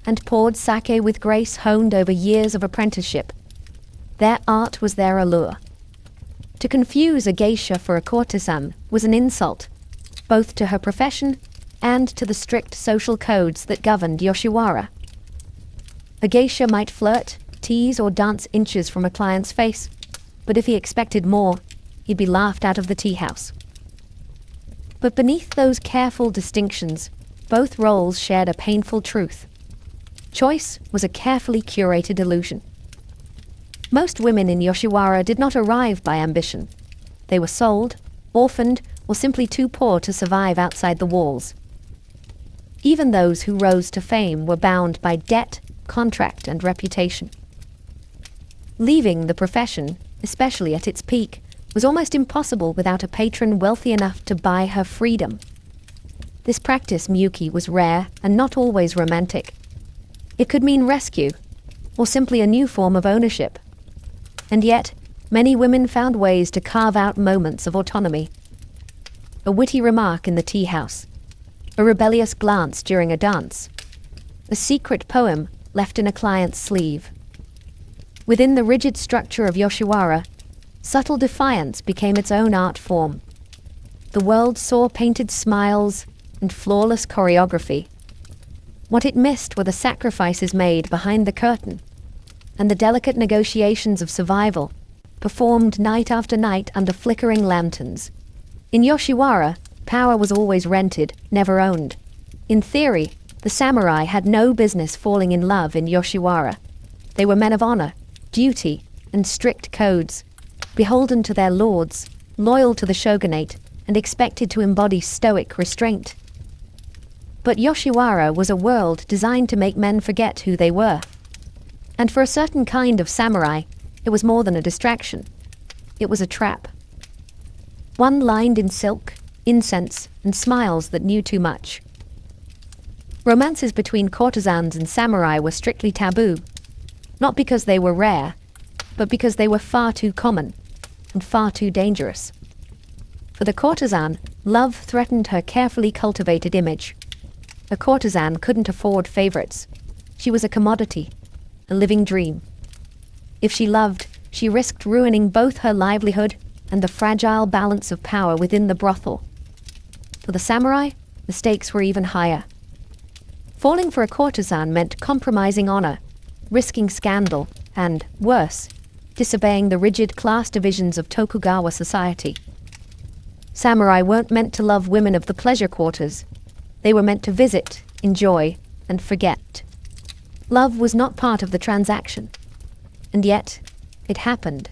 and poured sake with grace honed over years of apprenticeship. Their art was their allure. To confuse a geisha for a courtesan was an insult, both to her profession and to the strict social codes that governed Yoshiwara. A geisha might flirt, tease, or dance inches from a client's face, but if he expected more, he'd be laughed out of the tea house. But beneath those careful distinctions, both roles shared a painful truth. Choice was a carefully curated illusion. Most women in Yoshiwara did not arrive by ambition. They were sold, orphaned, or simply too poor to survive outside the walls. Even those who rose to fame were bound by debt, contract, and reputation. Leaving the profession, especially at its peak, was almost impossible without a patron wealthy enough to buy her freedom. This practice, Miyuki, was rare and not always romantic. It could mean rescue, or simply a new form of ownership. And yet, many women found ways to carve out moments of autonomy. A witty remark in the tea house, a rebellious glance during a dance, a secret poem left in a client's sleeve. Within the rigid structure of Yoshiwara, subtle defiance became its own art form. The world saw painted smiles and flawless choreography. What it missed were the sacrifices made behind the curtain, and the delicate negotiations of survival, performed night after night under flickering lanterns. In Yoshiwara, power was always rented, never owned. In theory, the samurai had no business falling in love in Yoshiwara. They were men of honor, duty, and strict codes, beholden to their lords, loyal to the shogunate, and expected to embody stoic restraint. But Yoshiwara was a world designed to make men forget who they were. And for a certain kind of samurai, it was more than a distraction. It was a trap. One lined in silk, incense, and smiles that knew too much. Romances between courtesans and samurai were strictly taboo, not because they were rare, but because they were far too common and far too dangerous. For the courtesan, love threatened her carefully cultivated image. A courtesan couldn't afford favorites. She was a commodity, a living dream. If she loved, she risked ruining both her livelihood and the fragile balance of power within the brothel. For the samurai, the stakes were even higher. Falling for a courtesan meant compromising honor, risking scandal, and, worse, disobeying the rigid class divisions of Tokugawa society. Samurai weren't meant to love women of the pleasure quarters. They were meant to visit, enjoy, and forget. Love was not part of the transaction. And yet, it happened.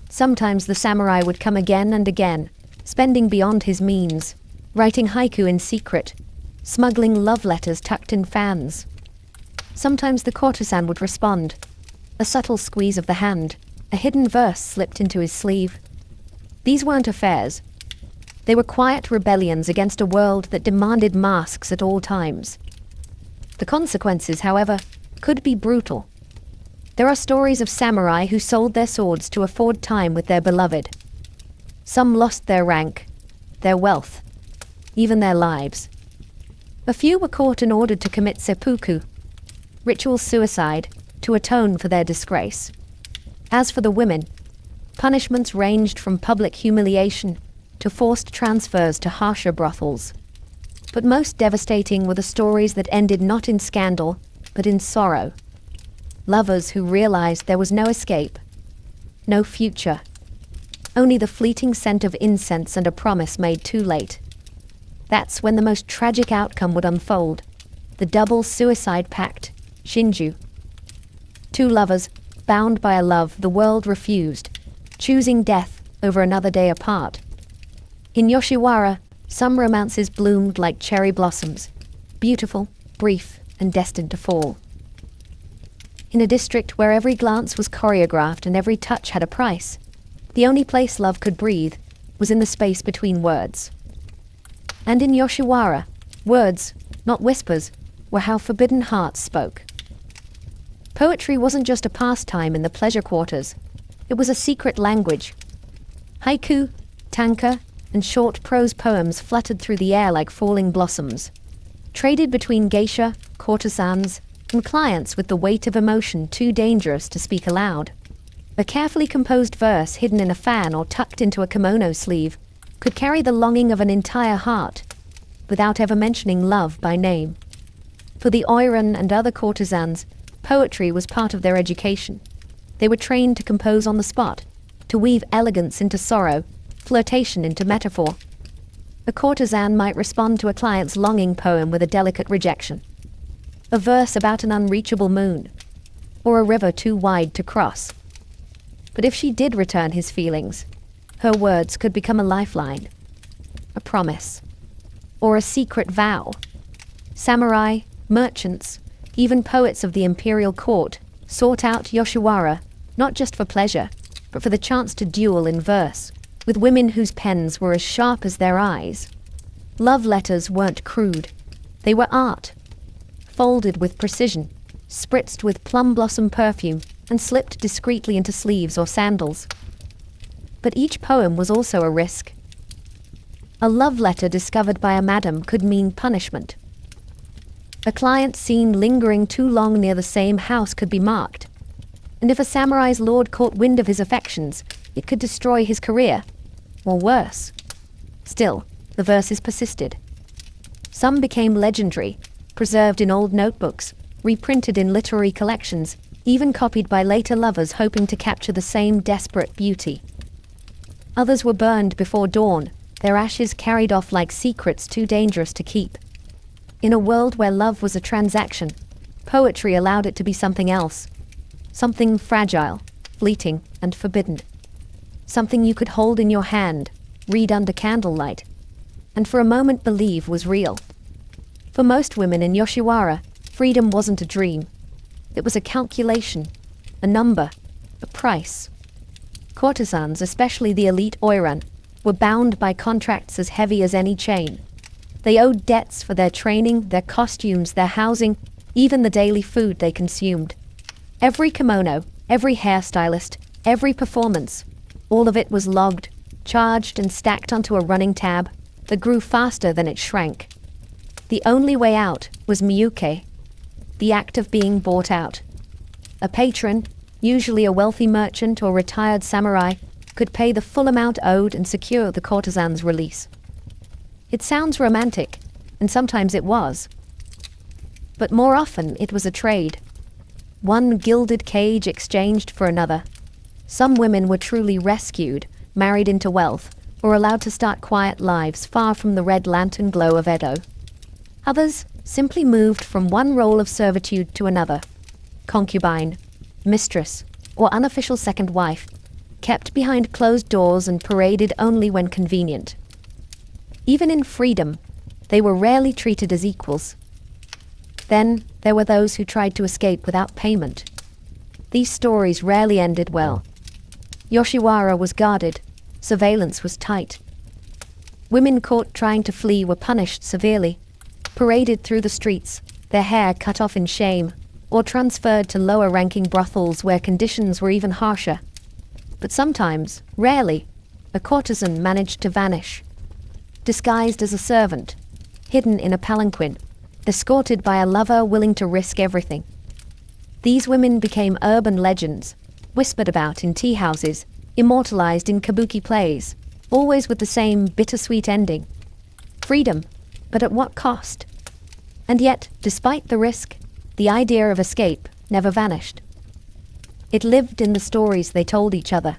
Sometimes the samurai would come again and again, spending beyond his means, writing haiku in secret, smuggling love letters tucked in fans. Sometimes the courtesan would respond, a subtle squeeze of the hand, a hidden verse slipped into his sleeve. These weren't affairs. They were quiet rebellions against a world that demanded masks at all times. The consequences, however, could be brutal. There are stories of samurai who sold their swords to afford time with their beloved. Some lost their rank, their wealth, even their lives. A few were caught and ordered to commit seppuku, ritual suicide, to atone for their disgrace. As for the women, punishments ranged from public humiliation to forced transfers to harsher brothels. But most devastating were the stories that ended not in scandal, but in sorrow. Lovers who realized there was no escape, no future, only the fleeting scent of incense and a promise made too late. That's when the most tragic outcome would unfold, the double suicide pact, Shinju. Two lovers, bound by a love the world refused, choosing death over another day apart. In Yoshiwara, Some romances bloomed like cherry blossoms, beautiful, brief, and destined to fall. In a district where every glance was choreographed and every touch had a price, the only place love could breathe was in the space between words. And in Yoshiwara, words, not whispers, were how forbidden hearts spoke. Poetry wasn't just a pastime in the pleasure quarters, it was a secret language. Haiku, tanka, and short prose poems fluttered through the air like falling blossoms, traded between geisha, courtesans, and clients with the weight of emotion too dangerous to speak aloud. A carefully composed verse hidden in a fan or tucked into a kimono sleeve could carry the longing of an entire heart, without ever mentioning love by name. For the Oiran and other courtesans, poetry was part of their education. They were trained to compose on the spot, to weave elegance into sorrow, flirtation into metaphor. A courtesan might respond to a client's longing poem with a delicate rejection, a verse about an unreachable moon, or a river too wide to cross. But if she did return his feelings, her words could become a lifeline, a promise, or a secret vow. Samurai, merchants, even poets of the imperial court sought out Yoshiwara not just for pleasure, but for the chance to duel in verse, with women whose pens were as sharp as their eyes. Love letters weren't crude. They were art, folded with precision, spritzed with plum blossom perfume, and slipped discreetly into sleeves or sandals. But each poem was also a risk. A love letter discovered by a madam could mean punishment. A client seen lingering too long near the same house could be marked. And if a samurai's lord caught wind of his affections, it could destroy his career, or worse. Still, the verses persisted. Some became legendary, preserved in old notebooks, reprinted in literary collections, even copied by later lovers hoping to capture the same desperate beauty. Others were burned before dawn, their ashes carried off like secrets too dangerous to keep. In a world where love was a transaction, poetry allowed it to be something else. Something fragile, fleeting, and forbidden. Something you could hold in your hand, read under candlelight, and for a moment believe was real. For most women in Yoshiwara, freedom wasn't a dream. It was a calculation, a number, a price. Courtesans, especially the elite Oiran, were bound by contracts as heavy as any chain. They owed debts for their training, their costumes, their housing, even the daily food they consumed. Every kimono, every hairstylist, every performance, all of it was logged, charged and stacked onto a running tab that grew faster than it shrank. The only way out was miyuke, the act of being bought out. A patron, usually a wealthy merchant or retired samurai, could pay the full amount owed and secure the courtesan's release. It sounds romantic, and sometimes it was. But more often it was a trade. One gilded cage exchanged for another. Some women were truly rescued, married into wealth, or allowed to start quiet lives far from the red lantern glow of Edo. Others simply moved from one role of servitude to another. Concubine, mistress, or unofficial second wife, kept behind closed doors and paraded only when convenient. Even in freedom, they were rarely treated as equals. Then there were those who tried to escape without payment. These stories rarely ended well. Yoshiwara was guarded, surveillance was tight. Women caught trying to flee were punished severely, paraded through the streets, their hair cut off in shame, or transferred to lower-ranking brothels where conditions were even harsher. But sometimes, rarely, a courtesan managed to vanish. Disguised as a servant, hidden in a palanquin, escorted by a lover willing to risk everything. These women became urban legends, whispered about in tea houses, immortalized in kabuki plays, always with the same bittersweet ending. Freedom, but at what cost? And yet, despite the risk, the idea of escape never vanished. It lived in the stories they told each other,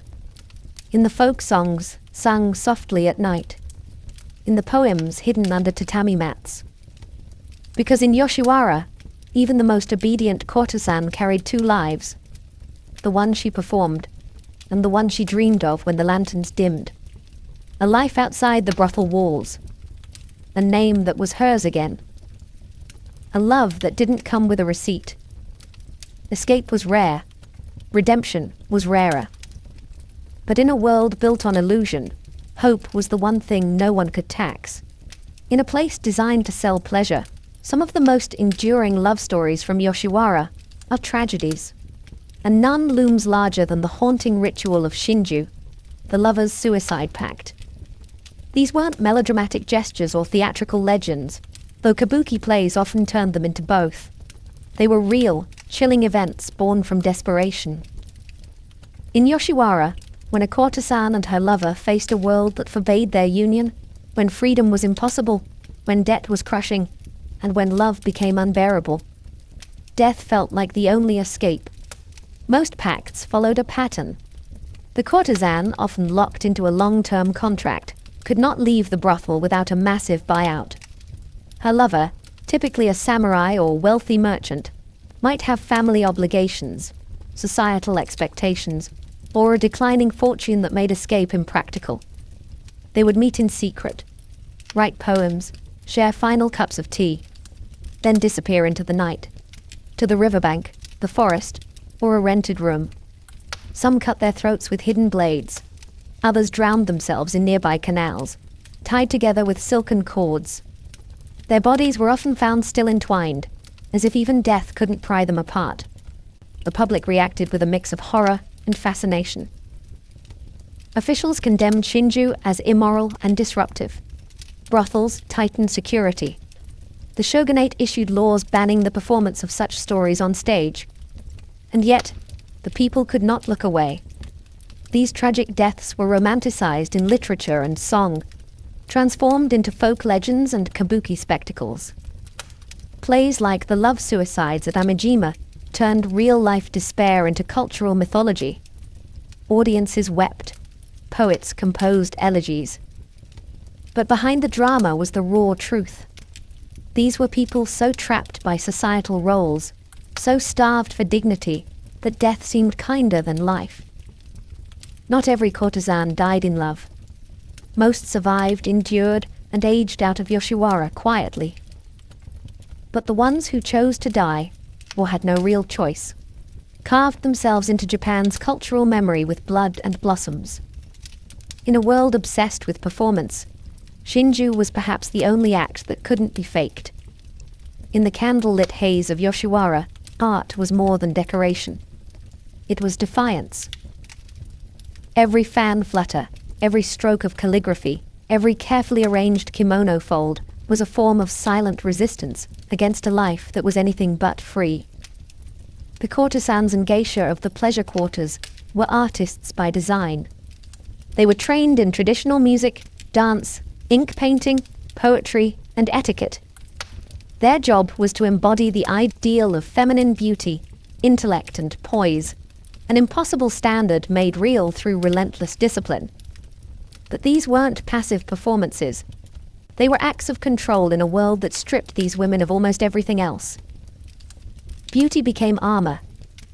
in the folk songs sung softly at night, in the poems hidden under tatami mats. Because in Yoshiwara, even the most obedient courtesan carried two lives, the one she performed, and the one she dreamed of when the lanterns dimmed. A life outside the brothel walls, a name that was hers again. A love that didn't come with a receipt. Escape was rare. Redemption was rarer. But in a world built on illusion, hope was the one thing no one could tax. In a place designed to sell pleasure, some of the most enduring love stories from Yoshiwara are tragedies. And none looms larger than the haunting ritual of Shinju, the lovers' suicide pact. These weren't melodramatic gestures or theatrical legends, though kabuki plays often turned them into both. They were real, chilling events born from desperation. In Yoshiwara, when a courtesan and her lover faced a world that forbade their union, when freedom was impossible, when debt was crushing, and when love became unbearable, death felt like the only escape. Most pacts followed a pattern. The courtesan, often locked into a long-term contract, could not leave the brothel without a massive buyout. Her lover, typically a samurai or wealthy merchant, might have family obligations, societal expectations, or a declining fortune that made escape impractical. They would meet in secret, write poems, share final cups of tea, then disappear into the night, to the riverbank, the forest, or a rented room. Some cut their throats with hidden blades. Others drowned themselves in nearby canals, tied together with silken cords. Their bodies were often found still entwined, as if even death couldn't pry them apart. The public reacted with a mix of horror and fascination. Officials condemned Shinju as immoral and disruptive. Brothels tightened security. The shogunate issued laws banning the performance of such stories on stage. And yet, the people could not look away. These tragic deaths were romanticized in literature and song, transformed into folk legends and kabuki spectacles. Plays like The Love Suicides at Amijima turned real-life despair into cultural mythology. Audiences wept. Poets composed elegies. But behind the drama was the raw truth. These were people so trapped by societal roles, so starved for dignity, that death seemed kinder than life. Not every courtesan died in love. Most survived, endured, and aged out of Yoshiwara quietly. But the ones who chose to die, or had no real choice, carved themselves into Japan's cultural memory with blood and blossoms. In a world obsessed with performance, Shinju was perhaps the only act that couldn't be faked. In the candle-lit haze of Yoshiwara, art was more than decoration. It was defiance. Every fan flutter, every stroke of calligraphy, every carefully arranged kimono fold was a form of silent resistance against a life that was anything but free. The courtesans and geisha of the pleasure quarters were artists by design. They were trained in traditional music, dance, ink painting, poetry, and etiquette. Their job was to embody the ideal of feminine beauty, intellect, and poise, an impossible standard made real through relentless discipline. But these weren't passive performances. They were acts of control in a world that stripped these women of almost everything else. Beauty became armor,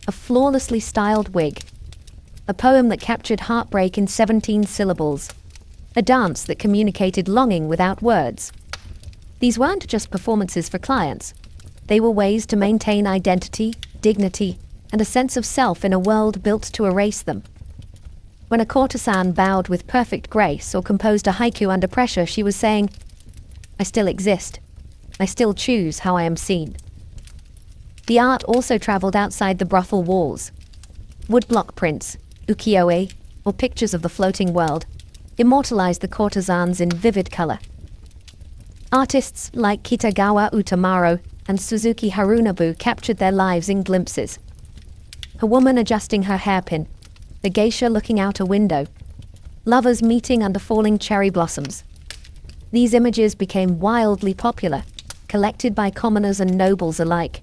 a flawlessly styled wig, a poem that captured heartbreak in 17 syllables, a dance that communicated longing without words. These weren't just performances for clients. They were ways to maintain identity, dignity, and a sense of self in a world built to erase them. When a courtesan bowed with perfect grace or composed a haiku under pressure, she was saying, "I still exist. I still choose how I am seen." The art also traveled outside the brothel walls. Woodblock prints, ukiyo-e, or pictures of the floating world, immortalized the courtesans in vivid color. Artists like Kitagawa Utamaro and Suzuki Harunobu captured their lives in glimpses. A woman adjusting her hairpin, the geisha looking out a window, lovers meeting under falling cherry blossoms. These images became wildly popular, collected by commoners and nobles alike.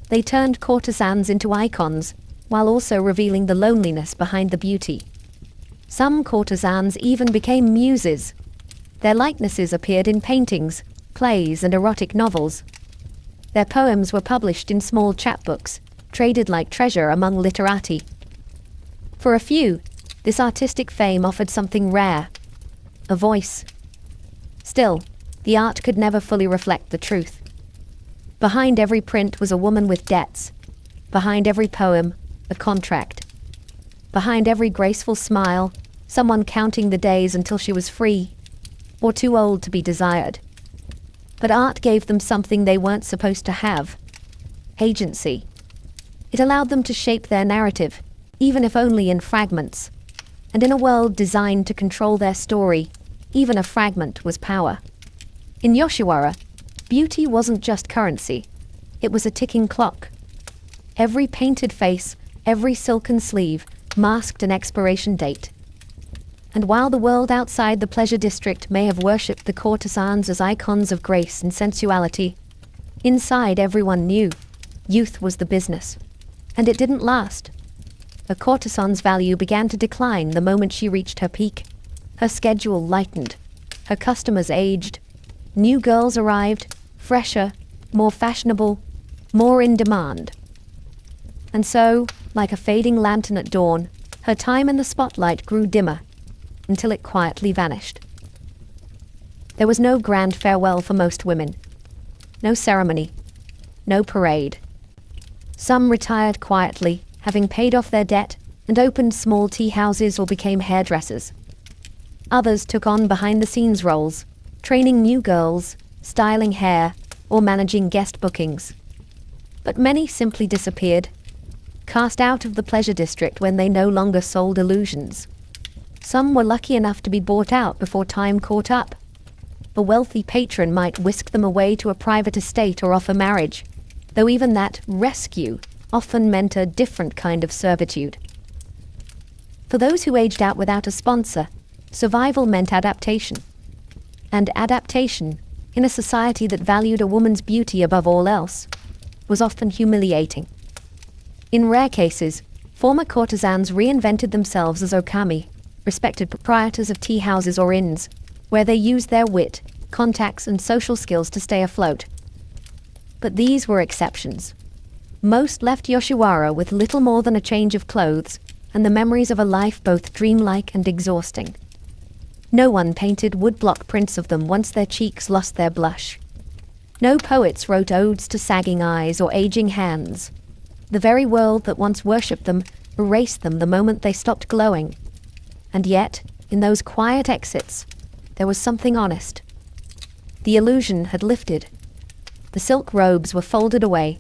They turned courtesans into icons, while also revealing the loneliness behind the beauty. Some courtesans even became muses. Their likenesses appeared in paintings, plays, and erotic novels. Their poems were published in small chapbooks, traded like treasure among literati. For a few, this artistic fame offered something rare, a voice. Still, the art could never fully reflect the truth. Behind every print was a woman with debts. Behind every poem, a contract. Behind every graceful smile, someone counting the days until she was free, or too old to be desired. But art gave them something they weren't supposed to have: agency. It allowed them to shape their narrative, even if only in fragments. And in a world designed to control their story, even a fragment was power. In Yoshiwara, beauty wasn't just currency. It was a ticking clock. Every painted face, every silken sleeve, masked an expiration date. And while the world outside the pleasure district may have worshipped the courtesans as icons of grace and sensuality, inside everyone knew youth was the business. And it didn't last. A courtesan's value began to decline the moment she reached her peak. Her schedule lightened. Her customers aged. New girls arrived, fresher, more fashionable, more in demand. And so, like a fading lantern at dawn, her time in the spotlight grew dimmer, until it quietly vanished. There was no grand farewell for most women. No ceremony. No parade. Some retired quietly, having paid off their debt, and opened small tea houses or became hairdressers. Others took on behind-the-scenes roles, training new girls, styling hair, or managing guest bookings. But many simply disappeared, cast out of the pleasure district when they no longer sold illusions. Some were lucky enough to be bought out before time caught up. A wealthy patron might whisk them away to a private estate or offer marriage, though even that rescue often meant a different kind of servitude. For those who aged out without a sponsor, survival meant adaptation. And adaptation, in a society that valued a woman's beauty above all else, was often humiliating. In rare cases, former courtesans reinvented themselves as okami, respected proprietors of tea houses or inns, where they used their wit, contacts, and social skills to stay afloat. But these were exceptions. Most left Yoshiwara with little more than a change of clothes and the memories of a life both dreamlike and exhausting. No one painted woodblock prints of them once their cheeks lost their blush. No poets wrote odes to sagging eyes or aging hands. The very world that once worshipped them erased them the moment they stopped glowing. And yet, in those quiet exits, there was something honest. The illusion had lifted. The silk robes were folded away.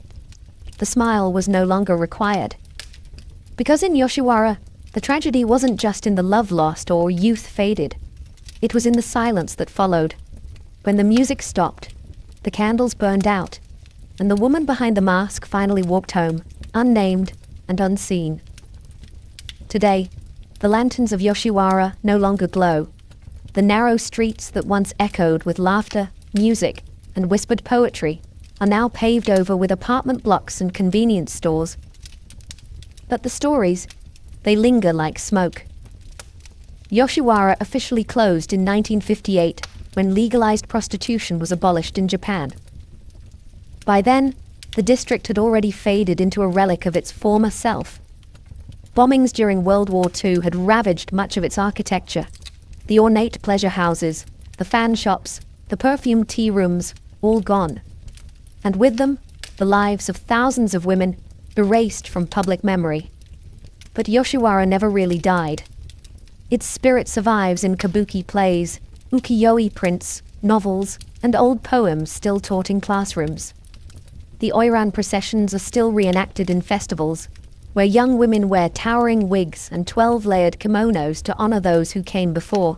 The smile was no longer required. Because in Yoshiwara, the tragedy wasn't just in the love lost or youth faded. It was in the silence that followed. When the music stopped, the candles burned out, and the woman behind the mask finally walked home, unnamed and unseen. Today, the lanterns of Yoshiwara no longer glow. The narrow streets that once echoed with laughter, music, and whispered poetry are now paved over with apartment blocks and convenience stores. But the stories, they linger like smoke. Yoshiwara officially closed in 1958 when legalized prostitution was abolished in Japan. By then, the district had already faded into a relic of its former self. Bombings during World War II had ravaged much of its architecture. The ornate pleasure houses, the fan shops, the perfumed tea rooms, all gone. And with them, the lives of thousands of women erased from public memory. But Yoshiwara never really died. Its spirit survives in kabuki plays, ukiyo-e prints, novels, and old poems still taught in classrooms. The Oiran processions are still reenacted in festivals, where young women wear towering wigs and 12-layered kimonos to honor those who came before.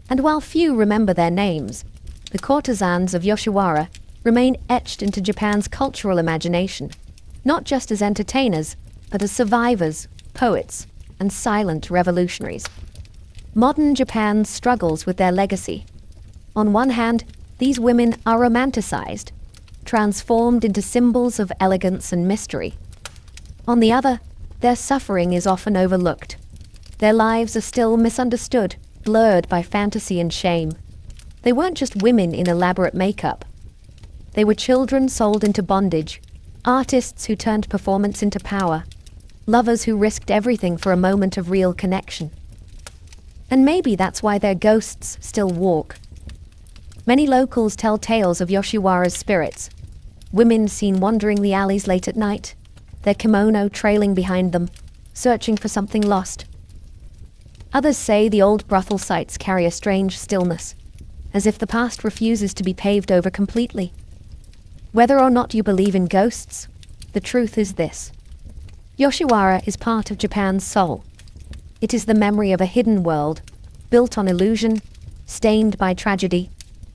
And while few remember their names, the courtesans of Yoshiwara remain etched into Japan's cultural imagination, not just as entertainers, but as survivors, poets, and silent revolutionaries. Modern Japan struggles with their legacy. On one hand, these women are romanticized, transformed into symbols of elegance and mystery. On the other, their suffering is often overlooked. Their lives are still misunderstood, blurred by fantasy and shame. They weren't just women in elaborate makeup. They were children sold into bondage, artists who turned performance into power, lovers who risked everything for a moment of real connection. And maybe that's why their ghosts still walk. Many locals tell tales of Yoshiwara's spirits. Women seen wandering the alleys late at night, their kimono trailing behind them, searching for something lost. Others say the old brothel sites carry a strange stillness, as if the past refuses to be paved over completely. Whether or not you believe in ghosts, the truth is this. Yoshiwara is part of Japan's soul. It is the memory of a hidden world, built on illusion, stained by tragedy,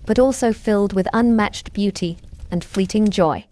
but also filled with unmatched beauty and fleeting joy.